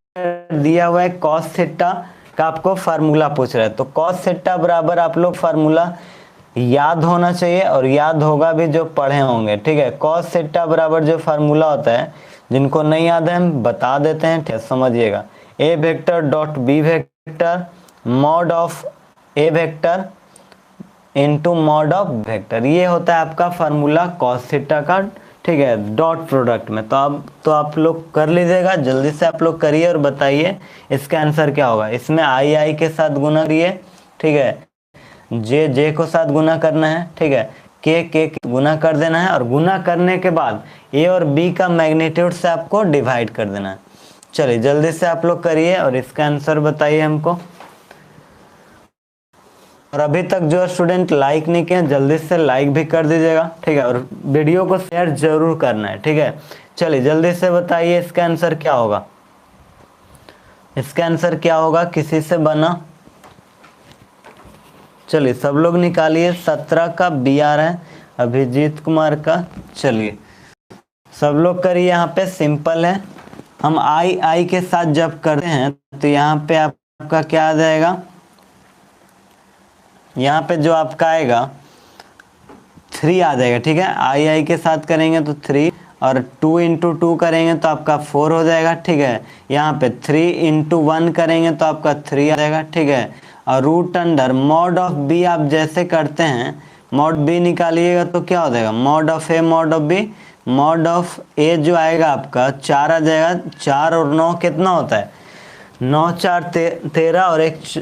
दिया हुआ है, कॉस थीटा का आपको फार्मूला पूछ रहा है। तो कॉस थीटा बराबर आप लोग फार्मूला याद होना चाहिए और याद होगा भी जो पढ़े होंगे, ठीक है। कॉस थीटा बराबर जो फार्मूला होता है, जिनको नहीं याद है हम बता देते हैं, ठीक है, समझिएगा। A vector dot B vector mod of A vector into mod of vector, ये होता है आपका फार्मूला कॉस थीटा का, ठीक है, डॉट प्रोडक्ट में। तो आप लोग कर लीजिएगा, जल्दी से आप लोग करिए और बताइए इसका आंसर क्या होगा। इसमें आई के साथ गुना करिए, ठीक है, जे को साथ गुना करना है, ठीक है, के गुना कर देना है और गुना करने के बाद ए और बी का मैग्नीट्यूड से आपको डिवाइड कर देना है। चलिए जल्दी से आप लोग करिए और इसका आंसर बताइए हमको। और अभी तक जो स्टूडेंट लाइक नहीं किए जल्दी से लाइक भी कर दीजिएगा, ठीक है, और वीडियो को शेयर जरूर करना है, ठीक है। चलिए जल्दी से बताइए इसका आंसर क्या होगा, इसका आंसर क्या होगा, किसी से बना। चलिए सब लोग निकालिए, 17 का बी आ रहा है अभिजीत कुमार का। चलिए सब लोग करिए, यहाँ पे सिंपल है, हम आई के साथ जब करते हैं तो यहाँ पे आपका क्या आ जाएगा, यहाँ पे जो आपका आएगा 3 आ जाएगा, ठीक है। आई के साथ करेंगे तो 3 और 2 इंटू 2 करेंगे तो आपका 4 हो जाएगा, ठीक है। यहाँ पे 3 इंटू 1 करेंगे तो आपका 3 आ जाएगा, ठीक है। और root under mod of B आप जैसे करते हैं, मॉड बी निकालिएगा तो क्या हो जाएगा, mod of A mod of B, mod of A जो आएगा आपका 4 आ जाएगा, 4 और 9 कितना होता है 9 4 13 और 1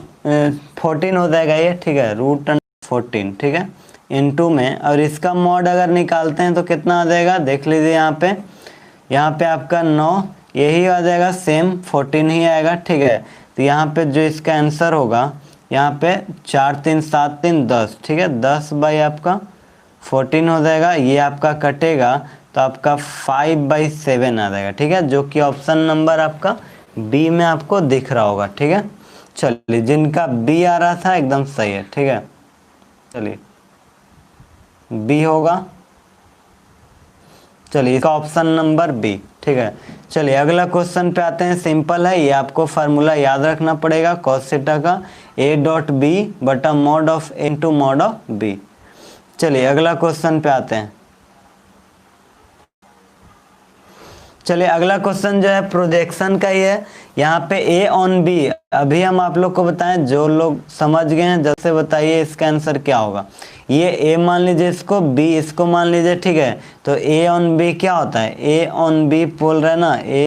14 हो जाएगा ये, ठीक है, रूट अंडर 14, ठीक है, इनटू में। और इसका मॉड अगर निकालते हैं तो कितना आ जाएगा, देख लीजिए यहाँ पे आपका 9 यही आ जाएगा, सेम 14 ही आएगा, ठीक है। तो यहाँ पे जो इसका आंसर होगा, यहाँ पे 4 3 7 3 10, ठीक है, 10 बाई आपका 14 हो जाएगा, ये आपका कटेगा तो आपका 5/7 आ जाएगा, ठीक है, जो कि ऑप्शन नंबर आपका बी में आपको दिख रहा होगा, ठीक है। चलिए जिनका बी आ रहा था एकदम सही है, ठीक है, चलिए बी होगा। चलिए इसका ऑप्शन नंबर बी, ठीक है। चलिए अगला क्वेश्चन पे आते हैं, सिंपल है, ये आपको फार्मूला याद रखना पड़ेगा कॉस थीटा का, ए डॉट बी बटा mod of A into mod of B. चलिए अगला क्वेश्चन पे आते हैं। चलिए अगला क्वेश्चन जो है प्रोजेक्शन का ही है, यहाँ पे ए ऑन बी, अभी हम आप लोग को बताएं, जो लोग समझ गए हैं जल्द से बताइए इसका आंसर क्या होगा। ये ए मान लीजिए, इसको बी इसको मान लीजिए, ठीक है। तो ए ऑन बी क्या होता है, ए ऑन बी बोल रहा है ना, ए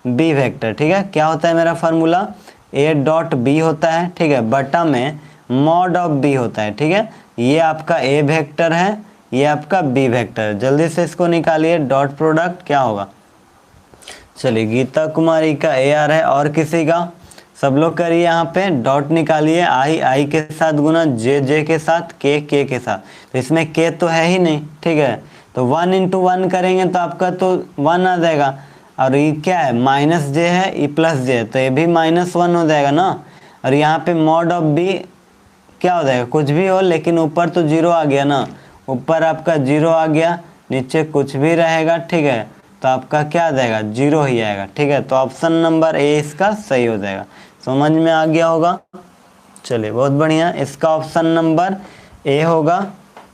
बी वेक्टर, ठीक है, क्या होता है मेरा फार्मूला, ए डॉट बी होता है, ठीक है, बटा में मॉड ऑफ बी होता है, ठीक है। ये आपका ए वेक्टर है, ये आपका बी वेक्टर है, जल्दी से इसको निकालिए, डॉट प्रोडक्ट क्या होगा। चलिए गीता कुमारी का ए आ रहा है, और किसी का, सब लोग करिए, यहाँ पे डॉट निकालिए, आई के साथ गुना, जे के साथ, के के साथ, तो इसमें के तो है ही नहीं, ठीक है। तो 1 इंटू 1 करेंगे तो आपका तो 1 आ जाएगा, और ये क्या है माइनस जे है, ई प्लस जे है, तो ये भी -1 हो जाएगा ना। और यहाँ पे मॉड ऑफ बी क्या हो जाएगा, कुछ भी हो, लेकिन ऊपर तो 0 आ गया ना, ऊपर आपका 0 आ गया, नीचे कुछ भी रहेगा, ठीक है, तो आपका क्या आ जाएगा 0 ही आएगा, ठीक है। तो ऑप्शन नंबर ए इसका सही हो जाएगा, समझ में आ गया होगा। चलिए बहुत बढ़िया, इसका ऑप्शन नंबर ए होगा।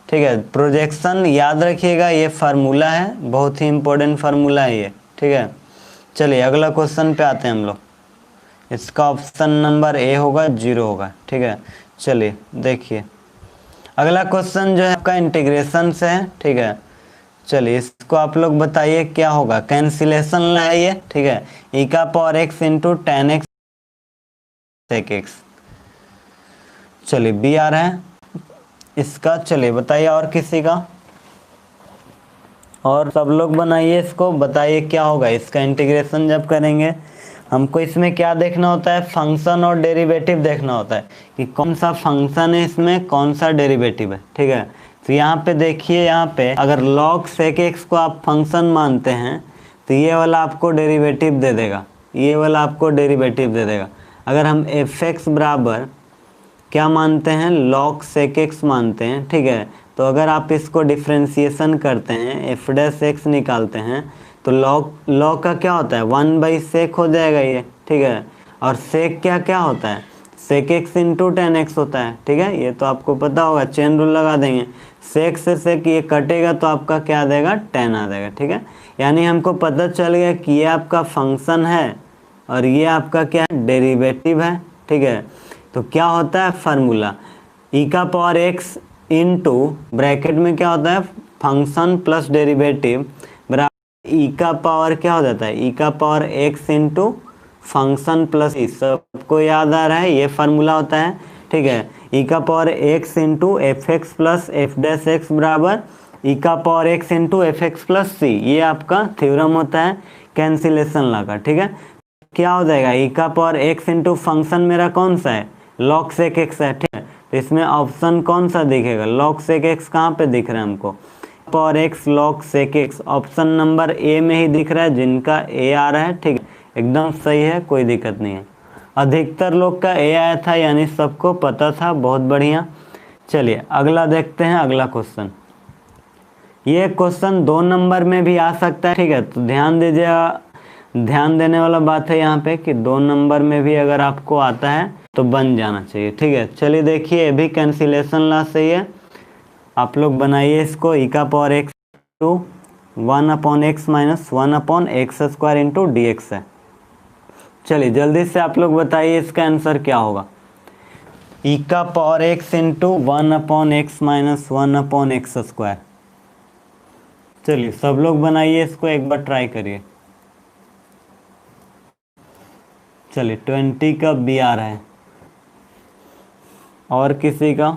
ठीक है, प्रोजेक्शन याद रखिएगा, ये फार्मूला है, बहुत ही इंपॉर्टेंट फार्मूला है ये। ठीक है, चलिए अगला क्वेश्चन पे आते हैं हम लोग। इसका ऑप्शन नंबर ए होगा, 0 होगा। ठीक है, चलिए देखिए अगला क्वेश्चन जो है आपका इंटीग्रेशन से है। ठीक है, चलिए इसको आप लोग बताइए क्या होगा। कैंसिलेशन लाइए। ठीक है, ई का power x into tan x sec x. चलिए बी आ रहा है इसका। चलिए बताइए और किसी का, और सब लोग बनाइए इसको, बताइए क्या होगा इसका इंटीग्रेशन जब करेंगे। हमको इसमें क्या देखना होता है, फंक्शन और डेरिवेटिव देखना होता है कि कौन सा फंक्शन है इसमें, कौन सा डेरिवेटिव है। ठीक है, तो यहाँ पे देखिए, यहाँ पे अगर log sec x को आप फंक्शन मानते हैं तो ये वाला आपको डेरिवेटिव दे देगा, ये वाला आपको डेरिवेटिव दे देगा। अगर हम एफ एक्स बराबर क्या मानते हैं, log sec x मानते हैं। ठीक है, तो अगर आप इसको डिफ्रेंसिएशन करते हैं, एफ डैश एक्स निकालते हैं तो log का क्या होता है, 1/sec हो जाएगा ये। ठीक है, और sec क्या होता है, sec x into tan x होता है। ठीक है, ये तो आपको पता होगा, चेन रूल लगा देंगे, sec से sec ये कटेगा तो आपका क्या आ जाएगा, 10 आ जाएगा। ठीक है, यानी हमको पता चल गया कि ये आपका फंक्शन है और ये आपका क्या है, डेरिवेटिव है। ठीक है, तो क्या होता है फार्मूला, ई का पावर एक्स इंटू ब्रैकेट में क्या होता है, फंक्शन प्लस डेरिवेटिव बराबर ई का पावर क्या हो जाता है, ई का power x into function plus E. सबको याद आ रहा है, ये फार्मूला होता है। ठीक है, ई का power x into F X plus F dash X बराबर ई का power x into F X plus C. ये आपका थ्योरम होता है कैंसिलेशन लॉ का। ठीक है, क्या हो जाएगा, ई का पावर एक्स इंटू फंक्शन मेरा कौन सा है, log sec x है। ठीक है, तो इसमें ऑप्शन कौन सा दिखेगा, log sec x कहाँ पे दिख रहा है हमको, power x log sec x option number A में ही दिख रहा है, जिनका ए आ रहा है। ठीक है, एकदम सही है, कोई दिक्कत नहीं है। अधिकतर लोग का ए आया था, यानी सबको पता था, बहुत बढ़िया। चलिए अगला देखते हैं, अगला क्वेश्चन। ये क्वेश्चन 2 नंबर में भी आ सकता है। ठीक है, तो ध्यान दीजिएगा, ध्यान देने वाला बात है यहाँ पे कि 2 नंबर में भी अगर आपको आता है तो बन जाना चाहिए। ठीक है, चलिए देखिए, ये भी कैंसिलेशन लॉ सही है, आप लोग बनाइए इसको। ई का power x to 1/x minus 1/x square into d x है। चलिए जल्दी से आप लोग बताइए इसका आंसर क्या होगा, ई का power x into 1/x minus 1/x square. चलिए सब लोग बनाइए इसको, एक बार ट्राई करिए। चलिए 20 का बी आ रहा है, और किसी का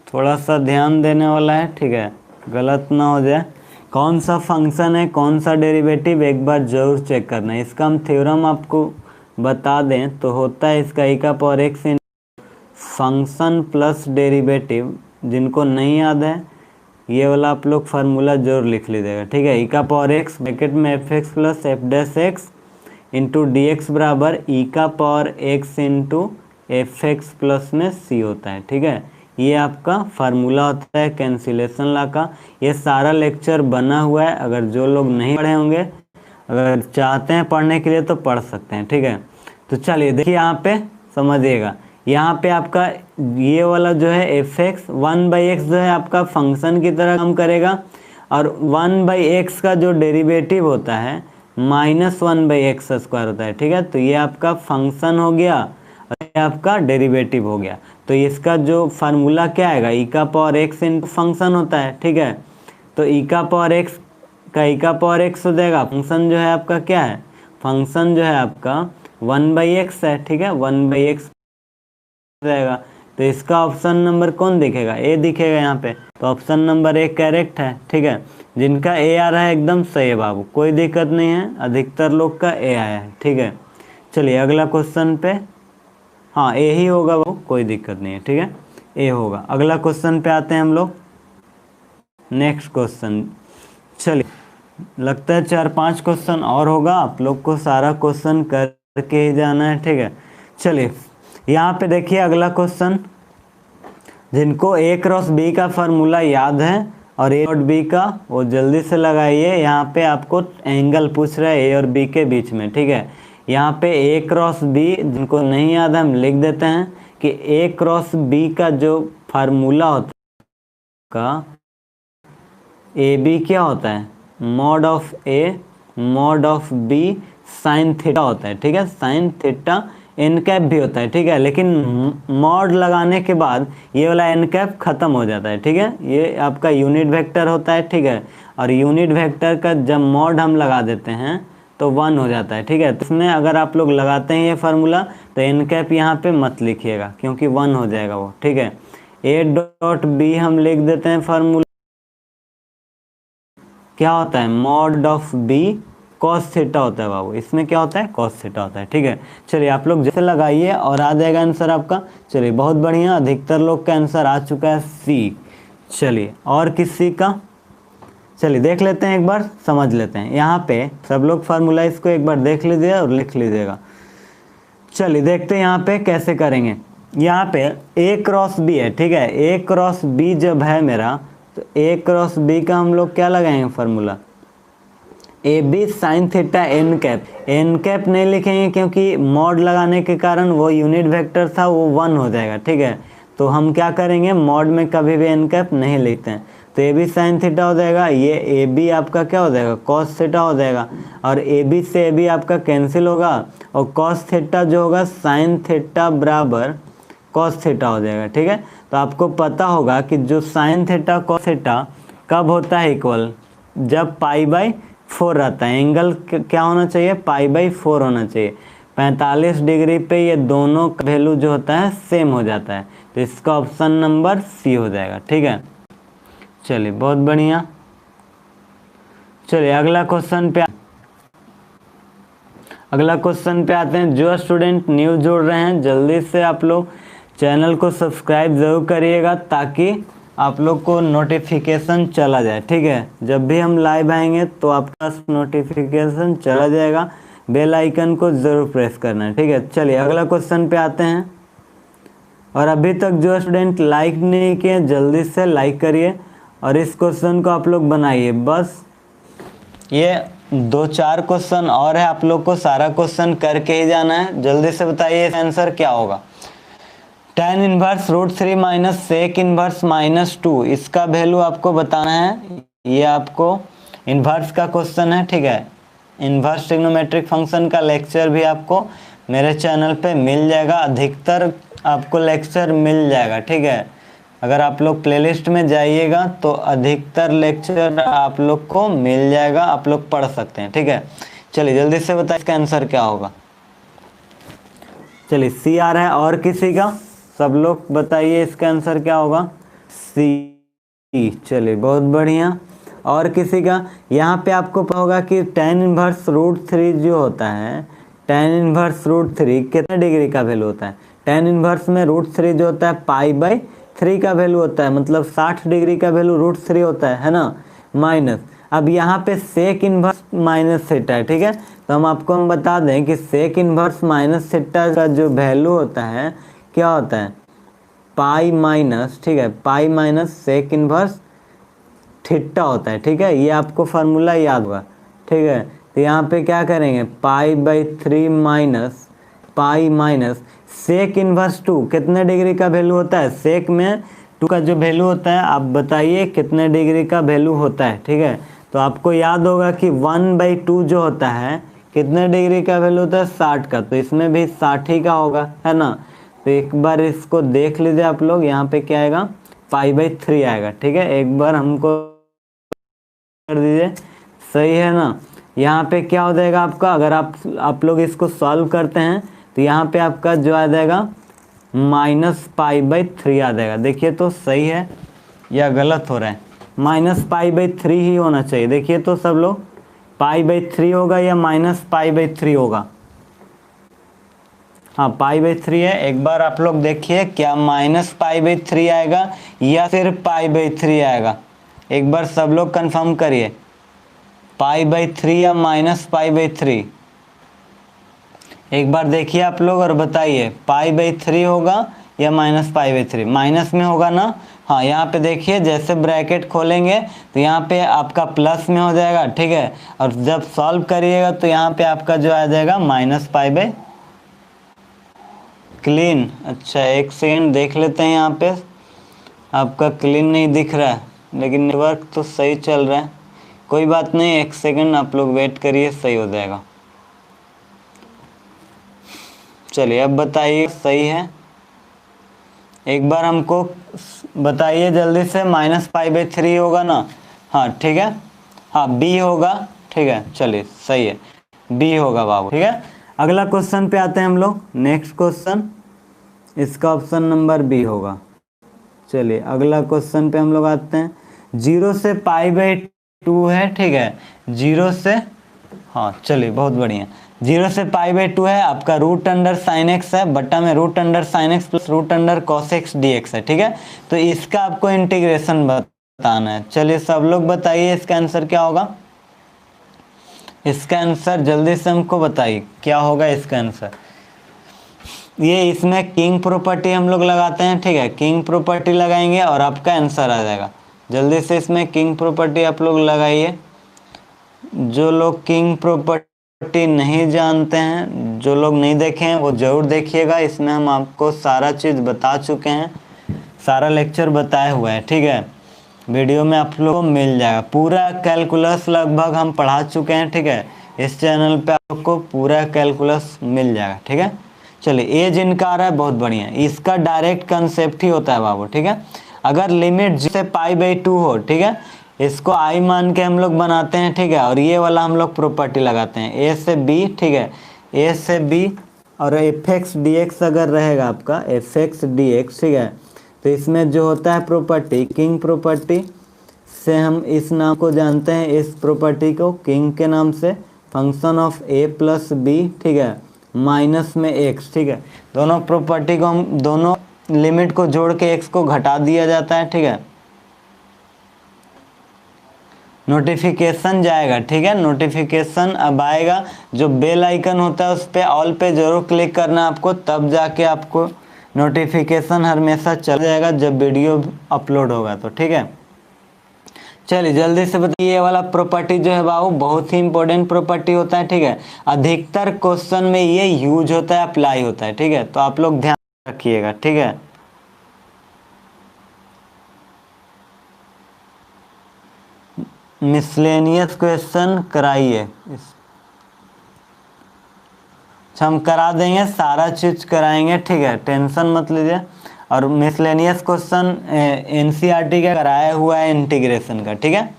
थोड़ा सा ध्यान देने वाला है। ठीक है, गलत ना हो जाए। कौन सा फंक्शन है, कौन सा डेरिवेटिव, एक बार जरूर चेक करना है। इसका हम थ्योरम आपको बता दें तो होता है इसका ई का पावर एक्स इन फंक्शन प्लस डेरिवेटिव। जिनको नहीं याद है ये वाला आप लोग फार्मूला जरूर लिख लीजिएगा। ठीक है, ई का पावर एक्स ब्रैकेट में F X plus F dash x into d x बराबर ई का power x into F X plus में सी होता है। ठीक है, ये आपका फार्मूला होता है कैंसिलेशन लॉ का। ये सारा लेक्चर बना हुआ है, अगर जो लोग नहीं पढ़े होंगे, अगर चाहते हैं पढ़ने के लिए तो पढ़ सकते हैं। ठीक है, तो चलिए देखिए यहाँ पे समझिएगा, यहाँ पे आपका ये वाला जो है एफ एक्स 1/x जो है आपका फंक्शन की तरह काम करेगा, और 1/x का जो डेरिवेटिव होता है -1/x स्क्वायर होता है। ठीक है, तो ये आपका फंक्शन हो गया और ये आपका डेरिवेटिव हो गया। तो इसका जो फार्मूला क्या आएगा, ई का पावर एक्स इंटू फंक्शन होता है। ठीक है, तो ई का पावर एक्स का ई का पावर एक्स हो जाएगा, फंक्शन जो है आपका क्या है, फंक्शन जो है आपका 1/x है। ठीक है, 1/x जाएगा, तो इसका ऑप्शन नंबर कौन दिखेगा, ए दिखेगा यहाँ पे। तो ऑप्शन नंबर ए करेक्ट है। ठीक है, जिनका ए आ रहा है एकदम सही है बाबू, कोई दिक्कत नहीं है, अधिकतर लोग का ए आया है। ठीक है, चलिए अगला क्वेश्चन पे, हाँ ए ही होगा बाबू, कोई दिक्कत नहीं है। ठीक है, ए होगा। अगला क्वेश्चन पे आते हैं हम लोग, नेक्स्ट क्वेश्चन। चलिए लगता है 4-5 क्वेश्चन और होगा, आप लोग को सारा क्वेश्चन करके ही जाना है। ठीक है, चलिए यहाँ पे देखिए अगला क्वेश्चन। जिनको ए क्रॉस बी का फार्मूला याद है और ए और बी का, वो जल्दी से लगाइए। यहाँ पे आपको एंगल पूछ रहा है ए और बी के बीच में। ठीक है, यहाँ पे ए क्रॉस बी जिनको नहीं याद है हम लिख देते हैं कि ए क्रॉस बी का जो फार्मूला होता का ए बी क्या होता है, mod of A mod of B sine theta होता है, ठीक है। साइन थीटा एन कैप भी होता है, ठीक है, लेकिन मॉड लगाने के बाद ये वाला एन कैप खत्म हो जाता है, ठीक है। ये आपका यूनिट वेक्टर होता है, ठीक है, और यूनिट वेक्टर का जब मॉड हम लगा देते हैं तो 1 हो जाता है, ठीक है। तो इसमें अगर आप लोग लगाते हैं ये फार्मूला तो एन कैप यहाँ पे मत लिखिएगा क्योंकि 1 हो जाएगा वो, ठीक है। ए डॉट बी हम लिख देते हैं फार्मूला, क्या होता है, mod of B cos theta होता है बाबू, इसमें क्या होता है, कॉस थीटा होता है, ठीक है। चलिए आप लोग जैसे लगाइए और आ जाएगा आंसर आपका। चलिए बहुत बढ़िया, अधिकतर लोग का आंसर आ चुका है सी। चलिए और किसी का, चलिए देख लेते हैं, एक बार समझ लेते हैं। यहाँ पे सब लोग फार्मूला इसको एक बार देख लीजिए और लिख लीजिएगा। चलिए देखते हैं यहाँ पे कैसे करेंगे। यहाँ पे ए क्रॉस बी है, ठीक है। ए क्रॉस बी जब है मेरा तो ए क्रॉस बी का हम लोग क्या लगाएंगे formula, A B sine theta n cap. N cap नहीं लिखेंगे क्योंकि मॉड लगाने के कारण वो यूनिट वेक्टर था वो 1 हो जाएगा, ठीक है। तो हम क्या करेंगे, मॉड में कभी भी एन कैप नहीं लिखते हैं, तो ए बी साइन थीटा हो जाएगा। ये ए बी आपका क्या हो जाएगा, कॉस थीटा हो जाएगा, और ए बी से ए बी आपका कैंसिल होगा, और कॉस थीटा जो होगा साइन थीटा बराबर कॉस थीटा हो जाएगा, ठीक है। तो आपको पता होगा कि जो साइन थीटा कॉस थीटा कब होता है इक्वल, जब π/4 रहता है। एंगल क्या होना चाहिए, π/4 होना चाहिए। 45 डिग्री पे ये दोनों का वैल्यू जो होता है सेम हो जाता है, तो इसका ऑप्शन नंबर सी हो जाएगा, ठीक है। चलिए बहुत बढ़िया, चलिए अगला क्वेश्चन पे आते हैं। जो स्टूडेंट न्यू जुड़ रहे हैं जल्दी से आप लोग चैनल को सब्सक्राइब ज़रूर करिएगा ताकि आप लोग को नोटिफिकेशन चला जाए, ठीक है। जब भी हम लाइव आएंगे तो आपका नोटिफिकेशन चला जाएगा। बेल आइकन को ज़रूर प्रेस करना है, ठीक है। चलिए अगला क्वेश्चन पे आते हैं। और अभी तक जो स्टूडेंट लाइक नहीं किए जल्दी से लाइक करिए और इस क्वेश्चन को आप लोग बनाइए। बस ये 2-4 क्वेश्चन और है, आप लोग को सारा क्वेश्चन करके ही जाना है। जल्दी से बताइए आंसर क्या होगा। tan inverse √3 minus sec inverse -2, इसका वैल्यू आपको बताना है। ये आपको इनवर्स का क्वेश्चन है, ठीक है। इनवर्स ट्रिग्नोमेट्रिक फंक्शन का लेक्चर भी आपको मेरे चैनल पे मिल जाएगा, अधिकतर आपको लेक्चर मिल जाएगा, ठीक है। अगर आप लोग प्लेलिस्ट में जाइएगा तो अधिकतर लेक्चर आप लोग को मिल जाएगा, आप लोग पढ़ सकते हैं, ठीक है। चलिए जल्दी से बताइए इसका आंसर क्या होगा। चलिए सी आ रहा है, और किसी का, सब लोग बताइए इसका आंसर क्या होगा, सी। चलिए बहुत बढ़िया, और किसी का। यहाँ पे आपको पता होगा कि tan इनवर्स √3 जो होता है, tan इनवर्स √3 कितने डिग्री का वैल्यू होता है। tan इनवर्स में √3 जो होता है π/3 का वैल्यू होता है, मतलब 60 डिग्री का वैल्यू √3 होता है ना, माइनस। अब यहाँ पे सेक इनवर्स माइनस थीटा है, ठीक है। तो हम बता दें कि सेक इनवर्स माइनस थीटा का जो वैल्यू होता है क्या होता है, π-, ठीक है, π- सेक इनवर्स थीटा होता है, ठीक है। ये आपको फार्मूला याद होगा, ठीक है। तो यहाँ पे क्या करेंगे, π/3 माइनस π- सेक इनवर्स 2 कितने डिग्री का वैल्यू होता है। सेक में 2 का जो वैल्यू होता है आप बताइए कितने डिग्री का वैल्यू होता है, ठीक है। तो आपको याद होगा कि 1/2 जो होता है कितने डिग्री का वैल्यू होता है, 60 का। तो इसमें भी 60 ही का होगा, है ना। तो एक बार इसको देख लीजिए आप लोग, यहाँ पे क्या आएगा, π/3 आएगा, ठीक है। एक बार हमको कर दीजिए, सही है ना। यहाँ पे क्या हो जाएगा आपका, अगर आप लोग इसको सॉल्व करते हैं तो यहाँ पे आपका जो आ जाएगा -π/3 आ जाएगा। देखिए तो सही है या गलत हो रहा है, -π/3 ही होना चाहिए। देखिए तो सब लोग, π/3 होगा या -π/3 होगा, हाँ π/3 है। एक बार आप लोग देखिए क्या -π/3 आएगा या फिर π/3 आएगा, एक बार सब लोग कंफर्म करिए, π/3 या -π/3। एक बार देखिए आप लोग और बताइए π/3 होगा या -π/3। माइनस में होगा ना, हाँ यहाँ पे देखिए जैसे ब्रैकेट खोलेंगे तो यहाँ पे आपका प्लस में हो जाएगा, ठीक है। और जब सॉल्व करिएगा तो यहाँ पे आपका जो आ जाएगा -π/, क्लीन, अच्छा एक सेकेंड देख लेते हैं। यहाँ पे आपका क्लीन नहीं दिख रहा है, लेकिन नेटवर्क तो सही चल रहा है। कोई बात नहीं, एक सेकेंड आप लोग वेट करिए, सही हो जाएगा। चलिए अब बताइए, सही है? एक बार हमको बताइए जल्दी से। -π/3 होगा ना? हाँ ठीक है, हाँ बी होगा, ठीक है। चलिए सही है, बी होगा बाबू, ठीक है। अगला क्वेश्चन पे आते हैं हम लोग। नेक्स्ट क्वेश्चन, इसका ऑप्शन नंबर बी होगा। चलिए अगला क्वेश्चन पे हम लोग आते हैं। 0 से π/2 है, ठीक है। 0 से, हाँ चलिए बहुत बढ़िया। 0 से π/2 है, आपका √sin x है, बट्टा में √sin x plus √cos x dx है, ठीक है। तो इसका आपको इंटीग्रेशन बताना है। चलिए सब लोग बताइए इसका आंसर क्या होगा। इसका आंसर जल्दी से हमको बताइए क्या होगा इसका आंसर। ये इसमें किंग प्रॉपर्टी हम लोग लगाते हैं, ठीक है। किंग प्रॉपर्टी लगाएंगे और आपका आंसर आ जाएगा। जल्दी से इसमें किंग प्रॉपर्टी आप लोग लगाइए। जो लोग किंग प्रॉपर्टी नहीं जानते हैं, जो लोग नहीं देखे हैं, वो जरूर देखिएगा। इसमें हम आपको सारा चीज़ बता चुके हैं, सारा लेक्चर बताया हुआ है, ठीक है। वीडियो में आप लोग को मिल जाएगा पूरा कैलकुलस, लगभग हम पढ़ा चुके हैं, ठीक है। इस चैनल पे आप लोग को पूरा कैलकुलस मिल जाएगा, ठीक है। चलिए ए जिनका आ रहा है बहुत बढ़िया, इसका डायरेक्ट कंसेप्ट ही होता है बाबू, ठीक है। अगर लिमिट से π/2 हो, ठीक है, इसको आई मान के हम लोग बनाते हैं, ठीक है। और ये वाला हम लोग प्रॉपर्टी लगाते हैं ए से बी, ठीक है। ए से बी और fx dx अगर रहेगा आपका fx dx, ठीक है। तो इसमें जो होता है प्रॉपर्टी, किंग प्रॉपर्टी से हम इस नाम को जानते हैं, इस प्रॉपर्टी को किंग के नाम से, function of a plus B, ठीक है, माइनस में x, ठीक है। दोनों प्रॉपर्टी को हम, दोनों लिमिट को जोड़ के x को घटा दिया जाता है, ठीक है। नोटिफिकेशन जाएगा, ठीक है। नोटिफिकेशन अब आएगा, जो बेल आइकन होता है उस पर ऑल पे जरूर क्लिक करना है आपको, तब जाके आपको नोटिफिकेशन हमेशा चल जाएगा जब वीडियो अपलोड होगा तो, ठीक है। चलिए जल्दी से बताइए, ये वाला प्रॉपर्टी जो है बाबू बहुत ही इंपॉर्टेंट प्रॉपर्टी होता है, ठीक है। अधिकतर क्वेश्चन में ये यूज होता है, अप्लाई होता है, ठीक है। तो आप लोग ध्यान रखिएगा, ठीक है। मिसलेनियस क्वेश्चन कराइए, हम करा देंगे, सारा चीज कराएंगे, ठीक है, टेंशन मत लीजिए। और मिसलेनियस क्वेश्चन एनसीईआरटी का कराया हुआ है इंटीग्रेशन का, ठीक है।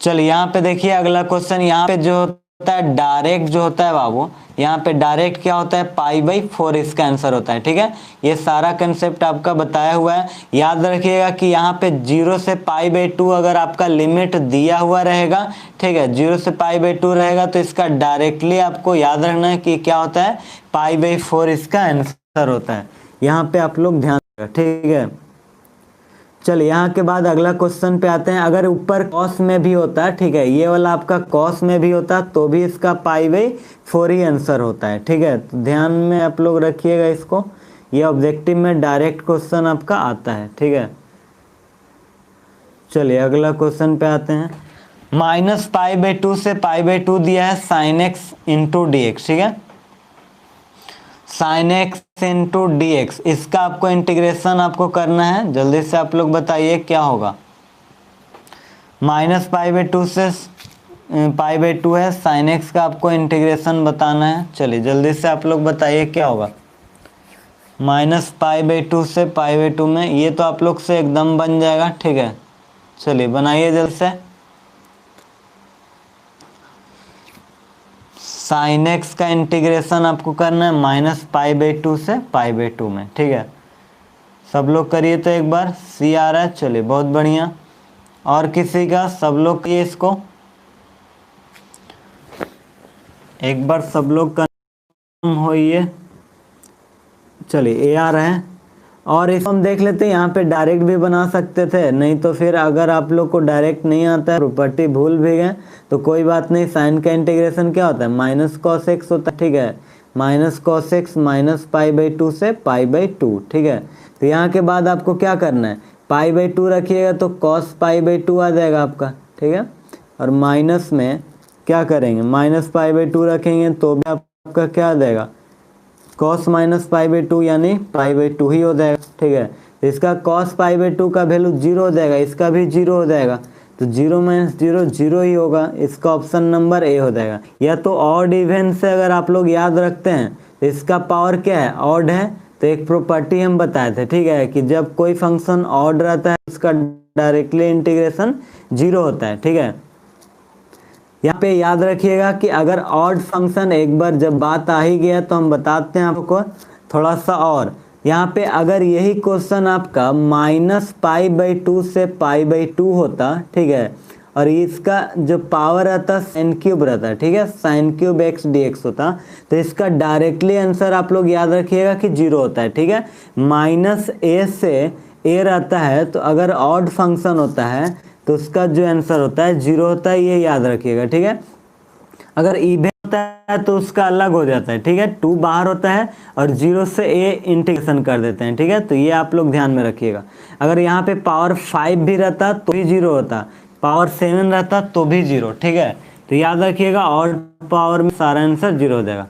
चलिए यहाँ पे देखिए अगला क्वेश्चन। यहाँ पे जो होता है डायरेक्ट, जो होता है बाबू, यहाँ पे डायरेक्ट क्या होता है, π/4 इसका आंसर होता है, ठीक है। ये सारा कंसेप्ट आपका बताया हुआ है। याद रखिएगा कि यहाँ पे 0 से π/2 अगर आपका लिमिट दिया हुआ रहेगा, ठीक है, 0 से π/2 रहेगा, तो इसका डायरेक्टली आपको याद रखना है कि क्या होता है, π/4 इसका आंसर होता है। यहाँ पे आप लोग ध्यान रखिएगा, ठीक है। चलिए यहाँ के बाद अगला क्वेश्चन पे आते हैं। अगर ऊपर कॉस में भी होता है, ठीक है, ये वाला आपका कॉस में भी होता है, तो भी इसका π/4 ही आंसर होता है, ठीक है। तो ध्यान में आप लोग रखिएगा इसको, ये ऑब्जेक्टिव में डायरेक्ट क्वेश्चन आपका आता है, ठीक है। चलिए अगला क्वेश्चन पे आते हैं। -π/2 से π/2 दिया है sin x इंटू dx, ठीक है। sin x इंटू dx, इसका आपको इंटीग्रेशन आपको करना है। जल्दी से आप लोग बताइए क्या होगा। -π/2 से π/2 है, sin x का आपको इंटीग्रेशन बताना है। चलिए जल्दी से आप लोग बताइए क्या होगा। -π/2 से π/2 में ये तो आप लोग से एकदम बन जाएगा, ठीक है। चलिए बनाइए जल्दी से। sin x का इंटीग्रेशन आपको करना है -π/2 से π/2 में, ठीक है। सब लोग करिए तो एक बार, सी आ रहा है, चलिए बहुत बढ़िया। और किसी का, सब लोग करिए इसको एक बार, सब लोग कन्फर्म होइए। चलिए ए आ रहा है। और इसको हम देख लेते हैं, यहाँ पे डायरेक्ट भी बना सकते थे, नहीं तो फिर अगर आप लोग को डायरेक्ट नहीं आता है, प्रॉपर्टी भूल भी गए, तो कोई बात नहीं। साइन का इंटीग्रेशन क्या होता है, -cos x होता है, ठीक है। -cos x -π/2 से π/2, ठीक है। तो यहाँ के बाद आपको क्या करना है, π/2 रखिएगा तो cos π/2 आ जाएगा आपका, ठीक है। और माइनस में क्या करेंगे, -π/2 रखेंगे तो भी आपका क्या आ जाएगा, cos -π/2 यानी π/2 ही हो जाएगा। ठीक है, तो इसका cos π/2 का वैल्यू 0 हो जाएगा, इसका भी 0 हो जाएगा, तो 0 - 0 0 ही होगा। इसका ऑप्शन नंबर ए हो जाएगा। या तो ऑड इवन से अगर आप लोग याद रखते हैं तो इसका पावर क्या है, ऑड है, तो एक प्रॉपर्टी हम बताए थे, ठीक है, कि जब कोई फंक्शन ऑड रहता है उसका डायरेक्टली इंटीग्रेशन 0 होता है। ठीक है, यहाँ पे याद रखिएगा कि अगर ऑड फंक्शन, एक बार जब बात आ ही गया तो हम बताते हैं आपको थोड़ा सा। और यहाँ पे अगर यही क्वेश्चन आपका -π/2 से π/2 होता, ठीक है, और इसका जो पावर रहता sin³ रहता, ठीक है, sin³ x dx होता, तो इसका डायरेक्टली आंसर आप लोग याद रखिएगा कि 0 होता है। ठीक है, -a से a रहता है, तो अगर ऑड फंक्शन होता है तो उसका जो आंसर होता है 0 होता है, ये याद रखिएगा। ठीक है, अगर इवन होता है तो उसका अलग हो जाता है। ठीक है, 2 बाहर होता है और 0 से a इंटीग्रेशन कर देते हैं। ठीक है, तो ये आप लोग ध्यान में रखिएगा। अगर यहाँ पे पावर 5 भी रहता तो भी 0 होता, पावर 7 रहता तो भी 0। ठीक है, तो याद रखिएगा ऑड पावर में सारा आंसर 0 हो जाएगा।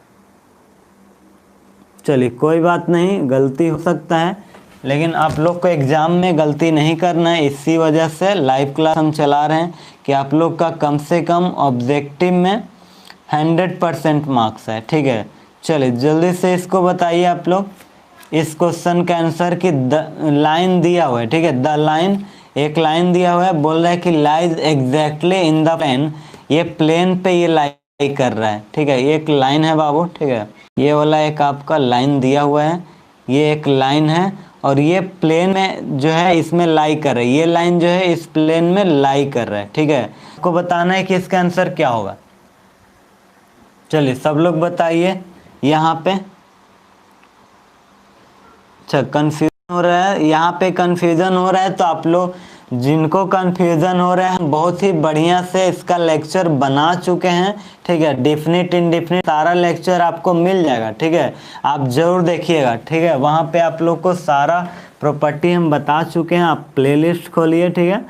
चलिए कोई बात नहीं, गलती हो सकता है, लेकिन आप लोग को एग्ज़ाम में गलती नहीं करना है। इसी वजह से लाइव क्लास हम चला रहे हैं कि आप लोग का कम से कम ऑब्जेक्टिव में 100% मार्क्स है। ठीक है, चलिए जल्दी से इसको बताइए आप लोग इस क्वेश्चन का आंसर की लाइन दिया हुआ है। ठीक है, द लाइन, एक लाइन दिया हुआ है, बोल रहा है कि lies exactly in the plane, ये प्लेन पे ये लाई कर रहा है। ठीक है, ये एक लाइन है बाबू। ठीक है, ये वाला एक आपका लाइन दिया हुआ है, ये एक लाइन है और ये प्लेन में जो है इसमें लाई कर रहा है, ये लाइन जो है इस प्लेन में लाई कर रहा है। ठीक है, आपको बताना है कि इसका आंसर क्या होगा। चलिए सब लोग बताइए यहाँ पे। अच्छा, कंफ्यूजन हो रहा है, यहाँ पे कंफ्यूजन हो रहा है, तो आप लोग जिनको कंफ्यूजन हो रहा है बहुत ही बढ़िया से इसका लेक्चर बना चुके हैं। ठीक है, डेफिनेट इंडेफिनेट सारा लेक्चर आपको मिल जाएगा। ठीक है, आप जरूर देखिएगा। ठीक है, वहाँ पे आप लोग को सारा प्रॉपर्टी हम बता चुके हैं, आप प्लेलिस्ट खोलिए। ठीक है,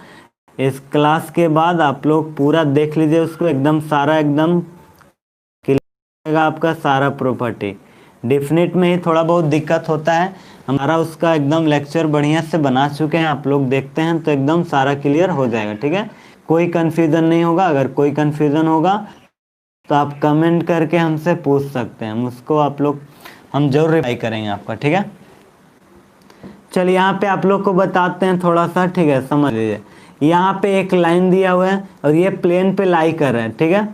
इस क्लास के बाद आप लोग पूरा देख लीजिए उसको, एकदम सारा एकदम क्लियर आपका सारा प्रॉपर्टी। डेफिनेट में ही थोड़ा बहुत दिक्कत होता है, हमारा उसका एकदम लेक्चर बढ़िया से बना चुके हैं, आप लोग देखते हैं तो एकदम सारा क्लियर हो जाएगा। ठीक है, कोई कंफ्यूजन नहीं होगा। अगर कोई कंफ्यूजन होगा तो आप कमेंट करके हमसे पूछ सकते हैं, उसको आप लोग हम जरूर रिप्लाई करेंगे आपका। ठीक है, चलिए यहाँ पे आप लोग को बताते हैं थोड़ा सा। ठीक है, समझ लीजिए, यहाँ पे एक लाइन दिया हुआ है और ये प्लेन पे लाई कर रहा है। ठीक है,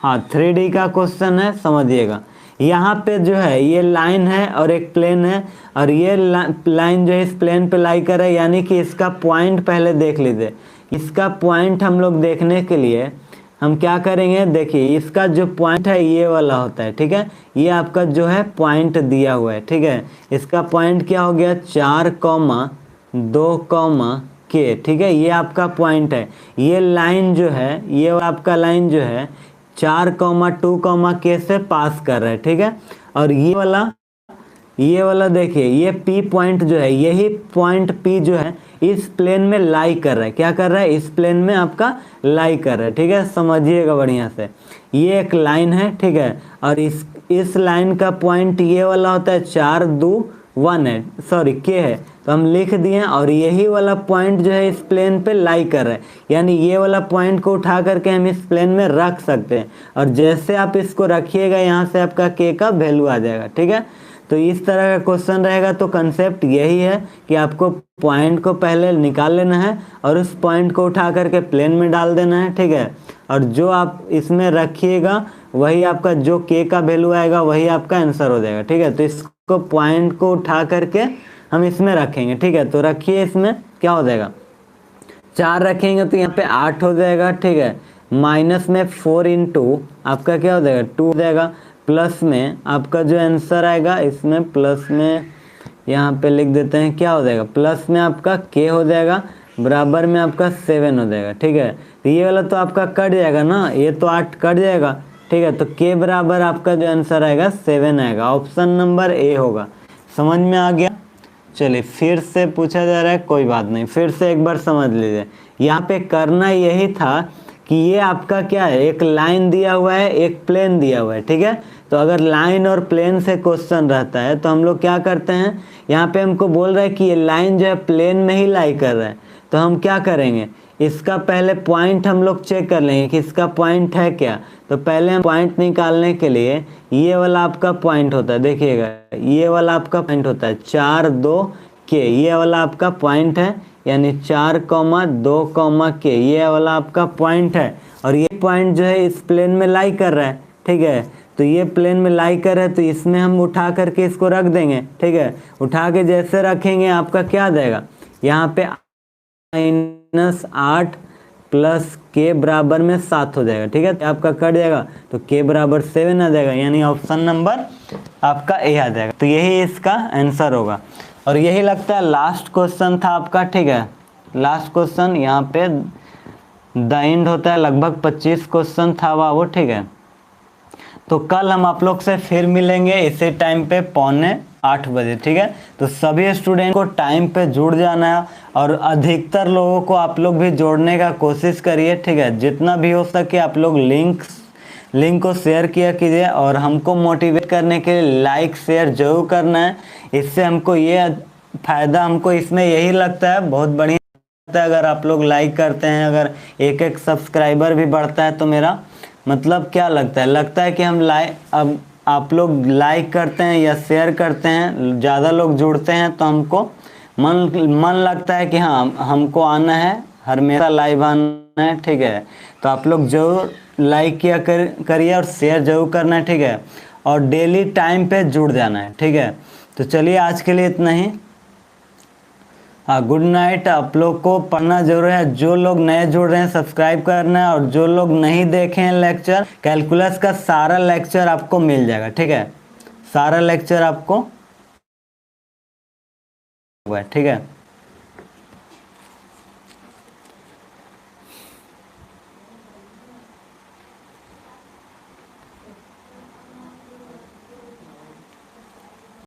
हाँ 3D का क्वेश्चन है, समझिएगा। यहाँ पे जो है ये लाइन है और एक प्लेन है, और ये लाइन जो है इस प्लेन पे लाई कर रहा है, यानी कि इसका पॉइंट पहले देख लीजिए। इसका पॉइंट हम लोग देखने के लिए हम क्या करेंगे, देखिए इसका जो पॉइंट है ये वाला होता है। ठीक है, ये आपका जो है पॉइंट दिया हुआ है। ठीक है, इसका पॉइंट क्या हो गया, 4,2, K। ठीक है, ये आपका पॉइंट है। ये लाइन जो है, ये आपका लाइन जो है 4,2, K से पास कर रहा है। ठीक है, और ये वाला देखिए, ये P पॉइंट जो है, यही पॉइंट P जो है इस प्लेन में लाई कर रहा है। क्या कर रहा है, इस प्लेन में आपका लाई कर रहा है। ठीक है, समझिएगा बढ़िया से। ये एक लाइन है। ठीक है, और इस लाइन का पॉइंट ये वाला होता है 4,2,1 है, सॉरी K है, तो हम लिख दिए। और यही वाला पॉइंट जो है इस प्लेन पे लाई कर रहा है, यानी ये वाला पॉइंट को उठा करके हम इस प्लेन में रख सकते हैं, और जैसे आप इसको रखिएगा यहाँ से आपका K का वैल्यू आ जाएगा। ठीक है, तो इस तरह का क्वेश्चन रहेगा। तो कंसेप्ट यही है कि आपको पॉइंट को पहले निकाल लेना है और उस पॉइंट को उठा करके प्लेन में डाल देना है। ठीक है, और जो आप इसमें रखिएगा वही आपका जो K का वैल्यू आएगा वही आपका आंसर हो जाएगा। ठीक है, तो इसको पॉइंट को उठा करके हम इसमें रखेंगे। ठीक है, तो रखिए, इसमें क्या हो जाएगा, 4 रखेंगे तो यहाँ पे 8 हो जाएगा। ठीक है, माइनस में 4 इंटू आपका क्या हो जाएगा, 2 हो जाएगा। प्लस में आपका जो आंसर आएगा, इसमें प्लस में यहाँ पे लिख देते हैं, क्या हो जाएगा, प्लस में आपका K हो जाएगा, बराबर में आपका 7 हो जाएगा। ठीक है, तो ये वाला तो आपका कट जाएगा ना, ये तो 8 कट जाएगा। ठीक है, तो K बराबर आपका जो आंसर आएगा 7 आएगा, ऑप्शन नंबर ए होगा। समझ में आ गया। चलिए फिर से पूछा जा रहा है, कोई बात नहीं, फिर से एक बार समझ लीजिए। यहाँ पे करना यही था कि ये आपका क्या है, एक लाइन दिया हुआ है, एक प्लेन दिया हुआ है, ठीक है। तो अगर लाइन और प्लेन से क्वेश्चन रहता है तो हम लोग क्या करते हैं, यहाँ पे हमको बोल रहा है कि ये लाइन जो है प्लेन में ही लाई कर रहा है, तो हम क्या करेंगे, इसका पहले पॉइंट हम लोग चेक कर लेंगे कि इसका पॉइंट है क्या। तो पहले हम पॉइंट निकालने के लिए ये वाला आपका पॉइंट होता है, देखिएगा ये वाला आपका पॉइंट होता है 4 2 के, ये वाला आपका पॉइंट है, यानी 4,2, के, ये वाला आपका पॉइंट है। और ये पॉइंट जो है इस प्लेन में लाई कर रहा है, ठीक है। तो ये प्लेन में लाई कर रहा है, तो इसमें हम उठा करके इसको रख देंगे, ठीक है। उठा के जैसे रखेंगे आपका क्या आ जाएगा, यहाँ पे -8 प्लस के बराबर में 7 हो जाएगा, ठीक है। आपका कट जाएगा तो के बराबर 7 आ जाएगा, यानी ऑप्शन नंबर आपका ए आ जाएगा। तो यही इसका आंसर होगा। और यही लगता है लास्ट क्वेश्चन था आपका, ठीक है। लास्ट क्वेश्चन यहाँ पे द एंड होता है, लगभग 25 क्वेश्चन था वो, ठीक है। तो कल हम आप लोग से फिर मिलेंगे इसी टाइम पे 7:45 बजे, ठीक है। तो सभी स्टूडेंट को टाइम पे जुड़ जाना है और अधिकतर लोगों को आप लोग भी जोड़ने का कोशिश करिए, ठीक है। जितना भी हो सके आप लोग लिंक को शेयर किया कीजिए और हमको मोटिवेट करने के लिए लाइक शेयर जरूर करना है। इससे हमको ये फ़ायदा हमको इसमें यही लगता है, बहुत बढ़िया लगता है अगर आप लोग लाइक करते हैं, अगर एक सब्सक्राइबर भी बढ़ता है तो मेरा मतलब क्या लगता है कि हम अब आप लोग लाइक करते हैं या शेयर करते हैं, ज़्यादा लोग जुड़ते हैं तो हमको मन लगता है कि हाँ हमको आना है, हमेशा लाइव आना है, ठीक है। तो आप लोग जरूर लाइक किया करिए और शेयर जरूर करना है, ठीक है। और डेली टाइम पे जुड़ जाना है, ठीक है। तो चलिए आज के लिए इतना ही। हाँ, गुड नाइट। आप लोग को पढ़ना जरूर है, जो लोग नए जुड़ रहे हैं सब्सक्राइब करना है, और जो लोग नहीं देखे हैं लेक्चर, कैलकुलस का सारा लेक्चर आपको मिल जाएगा, ठीक है। सारा लेक्चर आपको, ठीक है।